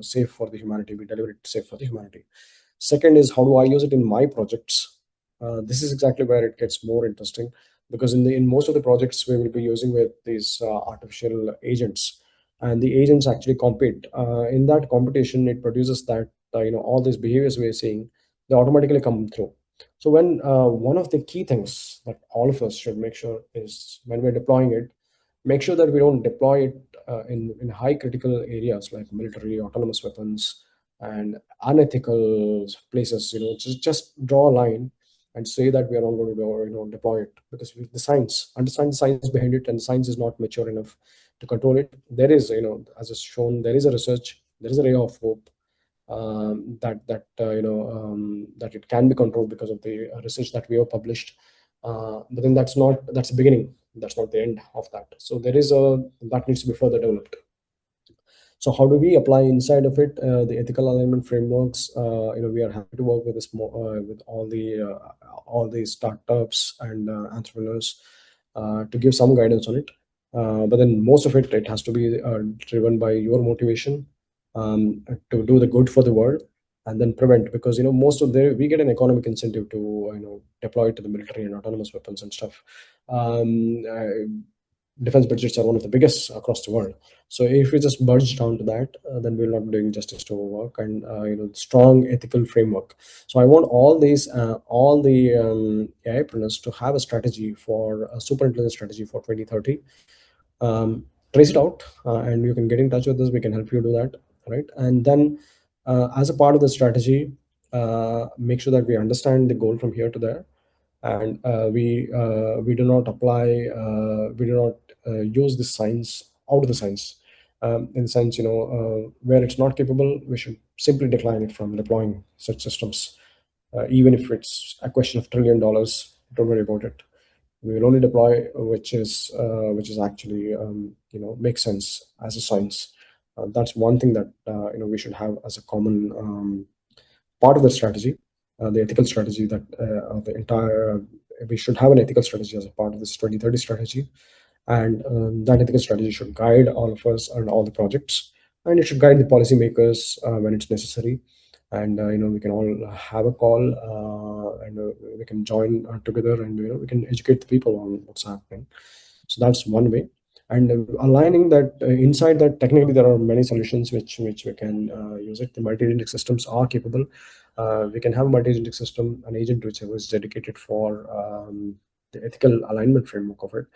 safe for the humanity. We deliver it safe for the humanity. Second is, how do I use it in my projects? This is exactly where it gets more interesting, because in most of the projects we will be using with these artificial agents, and the agents actually compete. In that competition, it produces that all these behaviors we are seeing, they automatically come through. So when one of the key things that all of us should make sure is, when we're deploying it, make sure that we don't deploy it in high critical areas like military, autonomous weapons, and unethical places. Just draw a line and say that we are not going to deploy it, because the science, understand the science behind it, and science is not mature enough to control it. There is, as is shown, there is a research, there is a ray of hope, that it can be controlled because of the research that we have published. But then that's the beginning, that's not the end of that. So there is a that needs to be further developed. So how do we apply inside of it the ethical alignment frameworks? We are happy to work with with all the startups and entrepreneurs to give some guidance on it. But then most of it has to be driven by your motivation to do the good for the world, and then prevent, because most of the we get an economic incentive to deploy it to the military and autonomous weapons and stuff. Defense budgets are one of the biggest across the world. So if we just budge down to that, then we're not doing justice to our work, and strong ethical framework. So I want all the AIpreneurs to have a strategy for a super intelligence strategy for 2030. Trace it out, and you can get in touch with us. We can help you do that, right? And then, as a part of the strategy, make sure that we understand the goal from here to there, and we do not apply, we do not use the science out of the science. In the sense, where it's not capable, we should simply decline it from deploying such systems, even if it's a question of $1 trillion. Don't worry about it. We will only deploy which is actually makes sense as a science. That's one thing that we should have as a common part of the strategy, the ethical strategy that of the entire. We should have an ethical strategy as a part of this 2030 strategy, and that ethical strategy should guide all of us and all the projects, and it should guide the policymakers when it's necessary. And we can all have a call, and we can join together, and we can educate the people on what's happening. So that's one way. And aligning that, inside that, technically there are many solutions which we can use it. The multi-agentic systems are capable. We can have a multi-agentic system, an agent which is dedicated for the ethical alignment framework of it,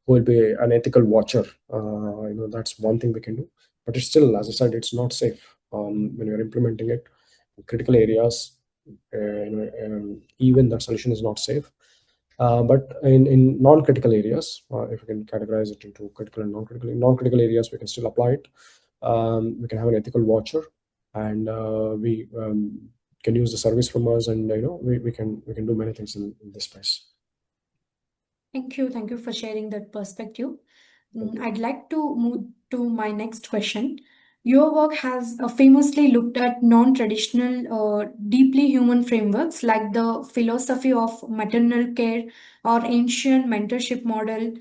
who will be an ethical watcher. That's one thing we can do. But it's still, as I said, it's not safe when you're implementing it in critical areas. Even that solution is not safe. But in non-critical areas, if we can categorize it into critical and non-critical, in non-critical areas, we can still apply it. We can have an ethical watcher, and we can use the service from us, and we can do many things in this space. Thank you. Thank you for sharing that perspective. Thank you. I'd like to move to my next question. Your work has famously looked at non traditional, deeply human frameworks like the philosophy of maternal care or ancient mentorship model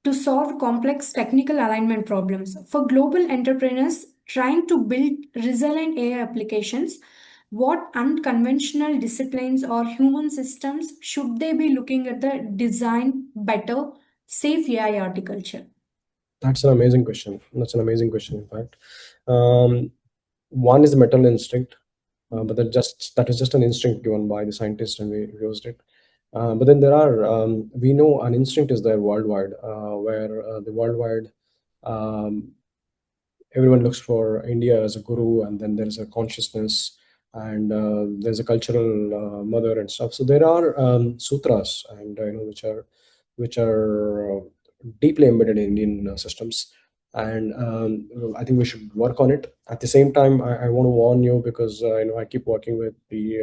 to solve complex technical alignment problems. For global entrepreneurs trying to build resilient AI applications, what unconventional disciplines or human systems should they be looking at the design better, safe AI architecture? That's an amazing question. That's an amazing question, in fact. Um, One is the maternal instinct, but that is just an instinct given by the scientists, and we used it. But then there are we know an instinct is there worldwide, where the worldwide um, everyone looks for India as a guru, and then there's a consciousness, and there's a cultural mother and stuff. So there are sutras, and which are deeply embedded in Indian systems, and I think we should work on it. At the same time, I want to warn you, because I keep working with the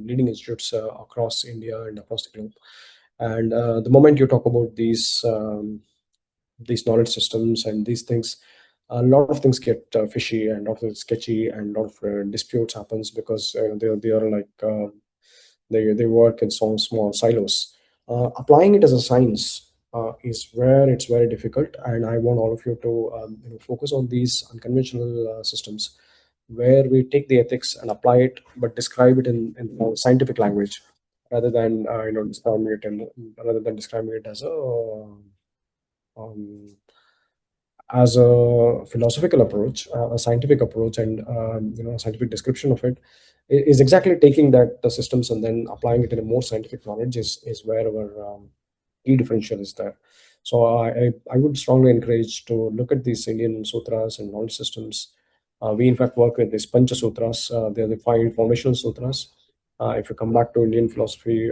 leading institutes across India and across the globe, and the moment you talk about these knowledge systems and these things, a lot of things get fishy, and a lot of things sketchy, and a lot of disputes happens, because they are like they work in some small silos. Applying it as a science is where it's very difficult, and I want all of you to focus on these unconventional systems, where we take the ethics and apply it, but describe it in scientific language, rather than describing it um, as a philosophical approach, a scientific approach, and a scientific description of it, is exactly taking that the systems and then applying it in a more scientific knowledge, is where our key differential is there. So I would strongly encourage to look at these Indian sutras and knowledge systems. We in fact work with these Pancha Sutras. They are the five foundational sutras. If you come back to Indian philosophy,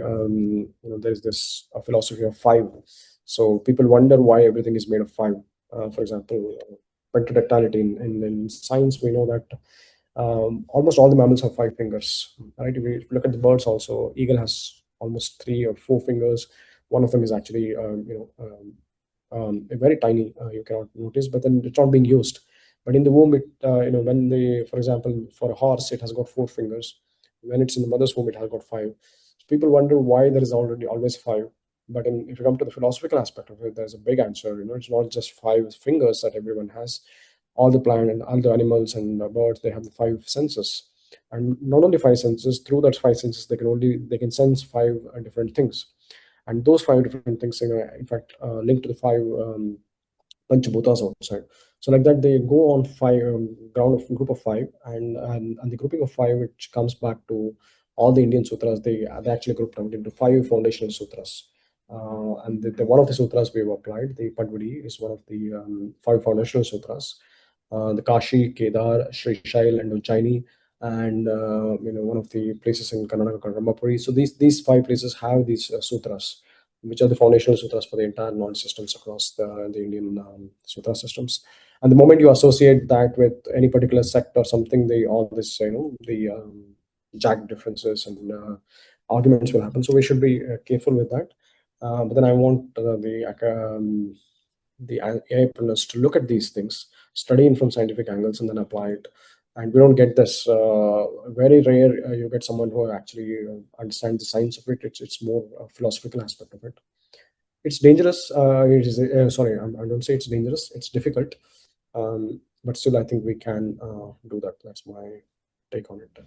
there's this philosophy of five. So people wonder why everything is made of five. For example, pentadactylity in science, we know that almost all the mammals have five fingers. Right? If we look at the birds, also, eagle has almost three or four fingers. One of them is actually, very tiny. You cannot notice, but then it's not being used. But in the womb, when for example, for a horse, it has got four fingers. When it's in the mother's womb, it has got five. So people wonder why there is already always five. But if you come to the philosophical aspect of it, there's a big answer. It's not just five fingers that everyone has. All the plant and all the animals and birds, they have the five senses, and not only five senses. Through that five senses, they can sense five different things, and those five different things, in fact, link to the five Panchabhutas outside. So like that, they go on five ground of group of five, and the grouping of five, which comes back to all the Indian sutras. They actually grouped out into five foundational sutras. And one of the sutras we've applied, the Padvadi, is one of the five foundational sutras. The Kashi, Kedar, Sri Shail, and Ujjaini, and one of the places in Karnataka, called Ramapuri. So these five places have these sutras, which are the foundational sutras for the entire knowledge systems across the Indian sutra systems. And the moment you associate that with any particular sect or something, all this, the jagged differences and arguments will happen. So we should be careful with that. But then I want the AIpreneurs to look at these things, study in from scientific angles, and then apply it. And we don't get this very rare. You get someone who actually understands the science of it. It's more a philosophical aspect of it. It's dangerous. It is sorry, I don't say it's dangerous. It's difficult, but still, I think we can do that. That's my take on it.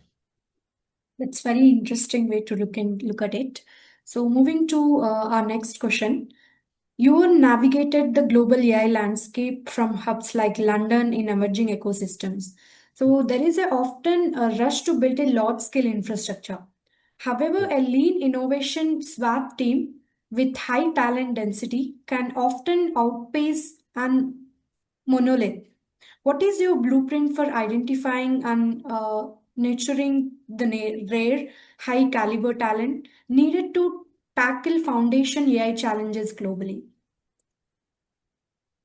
That's very interesting way to look at it. So moving to our next question. You navigated the global AI landscape from hubs like London in emerging ecosystems. So there is often a rush to build a large-scale infrastructure. However, Yeah. a lean innovation SWAT team with high talent density can often outpace an monolith. What is your blueprint for identifying and nurturing the rare, high caliber talent needed to tackle foundation AI challenges globally?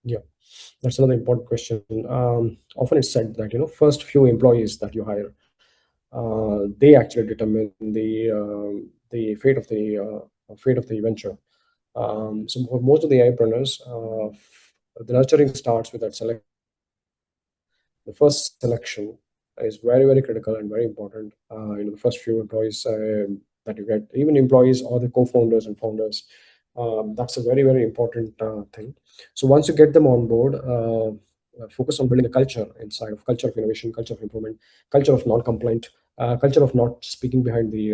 Yeah, that's another important question. Often it's said that first few employees that you hire, they actually determine the fate of the venture. So for most of the entrepreneurs, the nurturing starts with that selection. The first selection is very, very critical and very important. The first few employees that you get, even employees or the co-founders and founders, that's a very, very important thing. So once you get them on board, focus on building a culture inside of culture of innovation, culture of improvement, culture of non-complaint, culture of not speaking behind the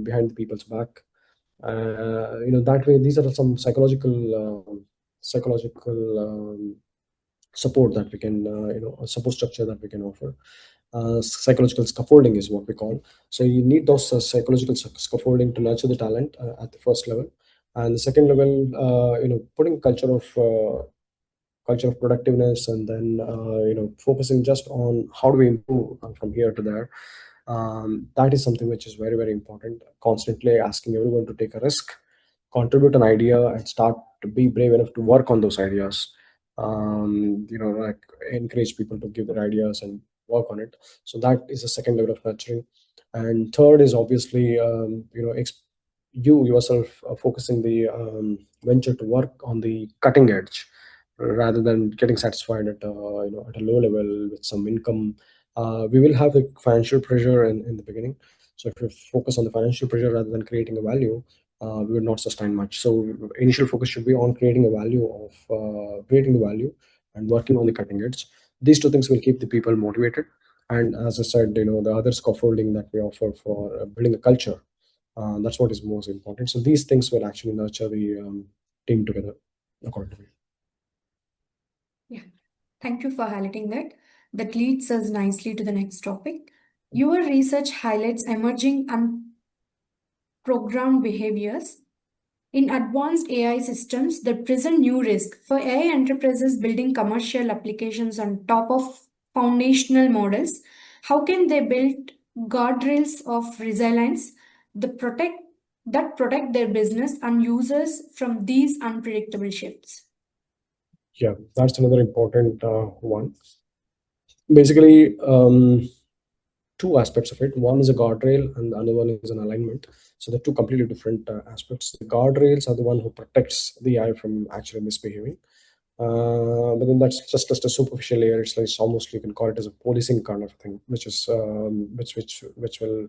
behind the people's back. That way, these are some psychological support that we can, a support structure that we can offer. Psychological scaffolding is what we call. So you need those psychological scaffolding to nurture the talent at the first level, and the second level, putting culture of productiveness, and then focusing just on how do we improve from here to there. That is something which is very, very important. Constantly asking everyone to take a risk, contribute an idea, and start to be brave enough to work on those ideas. Like encourage people to give their ideas and work on it. So that is the second level of nurturing. And third is obviously, you yourself focusing the venture to work on the cutting edge rather than getting satisfied at at a low level with some income. We will have the financial pressure in the beginning. So if we focus on the financial pressure rather than creating a value, we will not sustain much. So initial focus should be on creating a value of creating the value and working on the cutting edge. These two things will keep the people motivated. And as I said, the other scaffolding that we offer for building a culture, that's what is most important. So these things will actually nurture the team together, according to me. Yeah, thank you for highlighting that. That leads us nicely to the next topic. Your research highlights emerging unprogrammed behaviors in advanced AI systems that present new risk for AI enterprises building commercial applications on top of foundational models. How can they build guardrails of resilience that protect their business and users from these unpredictable shifts? Yeah, that's another important one. Basically, two aspects of it. One is a guardrail, and the other one is an alignment. So they're two completely different aspects. The guardrails are the one who protects the AI from actually misbehaving. But then that's just a superficial layer. It's almost, you can call it as a policing kind of thing, which is which will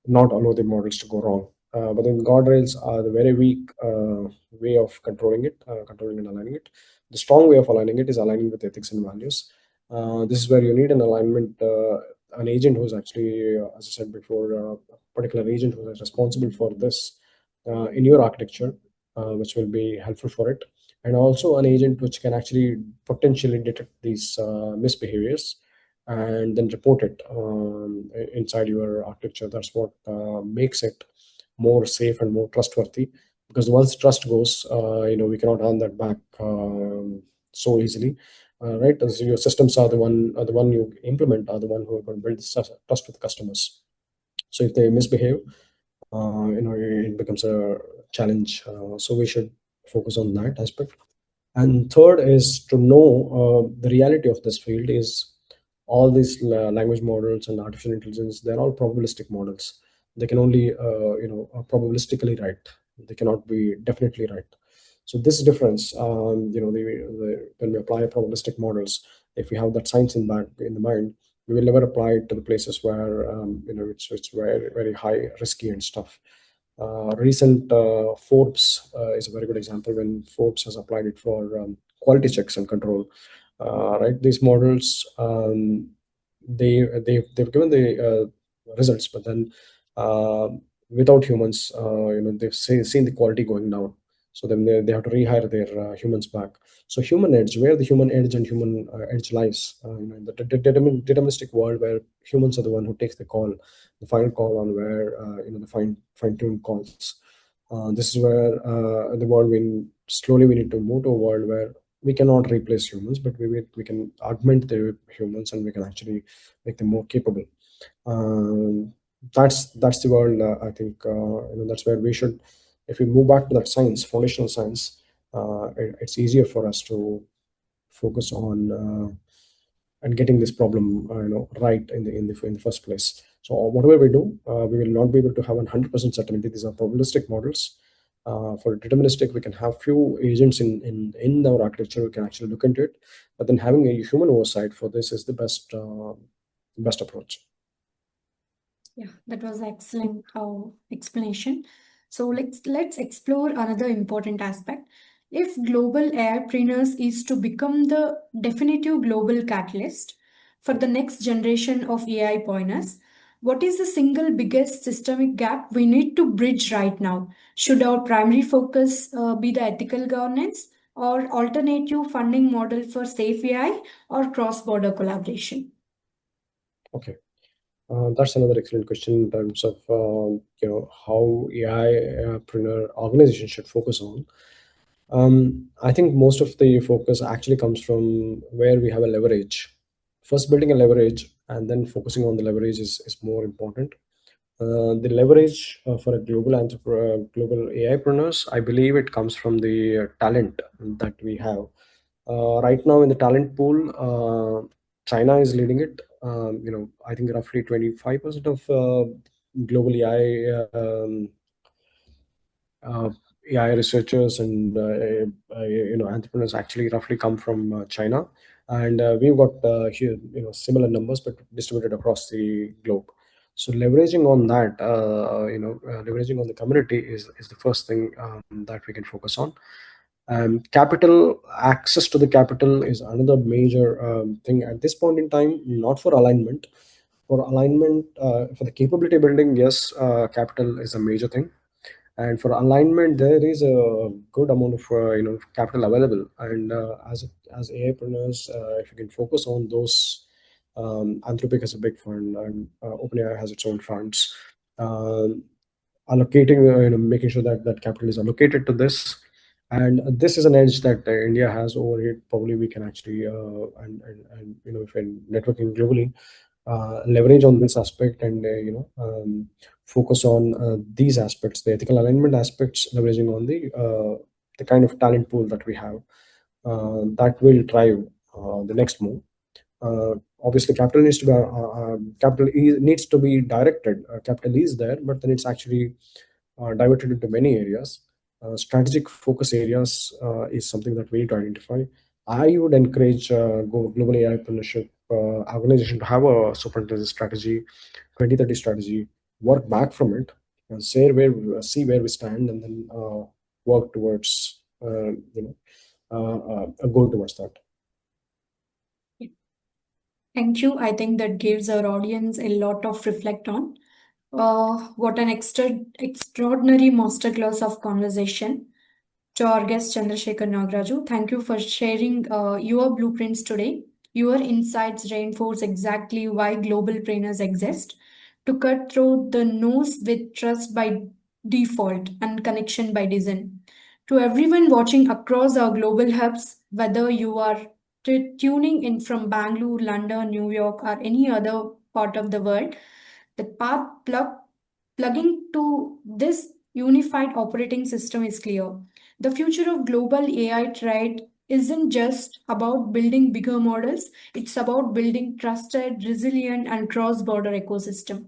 not allow the models to go wrong. But then guardrails are the very weak way of controlling it, controlling and aligning it. The strong way of aligning it is aligning with ethics and values. This is where you need an alignment, an agent who's actually, as I said before, a particular agent who is responsible for this in your architecture, which will be helpful for it, and also an agent which can actually potentially detect these misbehaviors and then report it inside your architecture. That's what makes it more safe and more trustworthy. Because once trust goes, we cannot earn that back so easily, right? So your systems are the one you implement, are the one who are going to build this trust with customers. So if they misbehave, it becomes a challenge. So we should focus on that aspect. And third is to know the reality of this field is all these language models and artificial intelligence, they're all probabilistic models. They can only probabilistically right. They cannot be definitely right. So this difference, when we apply probabilistic models, if we have that science in the mind, we will never apply it to the places where it's very, very high risky and stuff. Recent Forbes is a very good example when Forbes has applied it for quality checks and control. Right, these models, they've given the results, but then uh, without humans, they've seen the quality going down. So then they have to rehire their humans back. So human edge, where the human edge and human edge lies, in the deterministic world where humans are the one who takes the final call on where the fine-tuned calls. This is where the world we need to move to a world where we cannot replace humans, but we can augment the humans, and we can actually make them more capable. Um, that's the world. I think that's where we should. If we move back to that science, foundational science, it's easier for us to focus on and getting this problem right in the first place. So whatever we do, we will not be able to have 100% certainty. These are probabilistic models. For deterministic, we can have few agents in our architecture. We can actually look into it, but then having a human oversight for this is the best approach. Yeah, that was excellent explanation. So let's explore another important aspect. If global AIpreneurs is to become the definitive global catalyst for the next generation of AI pointers, what is the single biggest systemic gap we need to bridge right now? Should our primary focus be the ethical governance or alternative funding model for safe AI or cross-border collaboration? Okay. That's another excellent question in terms of how AI-preneur organizations should focus on. I think most of the focus actually comes from where we have a leverage. First, building a leverage and then focusing on the leverage is more important. The leverage for a global AIpreneurs, I believe it comes from the talent that we have. Right now in the talent pool, China is leading it. I think roughly 25% of global uh, AI researchers and entrepreneurs actually roughly come from China, and we've got here similar numbers but distributed across the globe. So leveraging on that, leveraging on the community is the first thing that we can focus on. Capital access to the capital is another major thing at this point in time. Not for alignment, for the capability building. Yes, capital is a major thing, and for alignment there is a good amount of capital available. And as AIpreneurs, if you can focus on those, Anthropic has a big fund, and OpenAI has its own funds. Um Allocating, making sure that that capital is allocated to this, and this is an edge that India has over it. Probably we can actually and if we're networking globally, leverage on this aspect, and focus on these aspects, the ethical alignment aspects, leveraging on the kind of talent pool that we have, that will drive the next move. Obviously, needs to be directed. Capital is there, but then it's actually diverted into many areas. Strategic focus areas is something that we need to identify. I would encourage global AI partnership organization to have a superintelligence strategy, 2030 strategy, work back from it, and see where we stand, and then work towards a goal towards that. Thank you. I think that gives our audience a lot of reflect on. What an extraordinary masterclass of conversation. To our guest Chandrashekhar Nagaraju, thank you for sharing your blueprints today. Your insights reinforce exactly why global trainers exist to cut through the noise with trust by default and connection by design. To everyone watching across our global hubs, whether you are tuning in from Bangalore, London, New York, or any other part of the world, the plugging to this unified operating system is clear. The future of global AI trade isn't just about building bigger models, it's about building trusted, resilient, and cross-border ecosystem.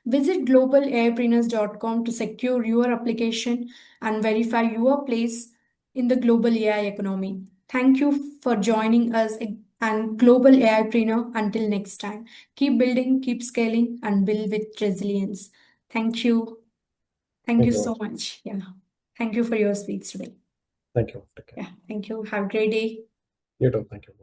Visit globalairpreneurs.com to secure your application and verify your place in the global AI economy. Thank you for joining us and Global AIpreneur. Until next time, keep building, keep scaling, and build with resilience. Thank you. Thank Thank you you so much. much. Yeah. Thank you for your speech today. Thank you. Take care. Yeah. Thank you. Have a great day. You too. Thank you.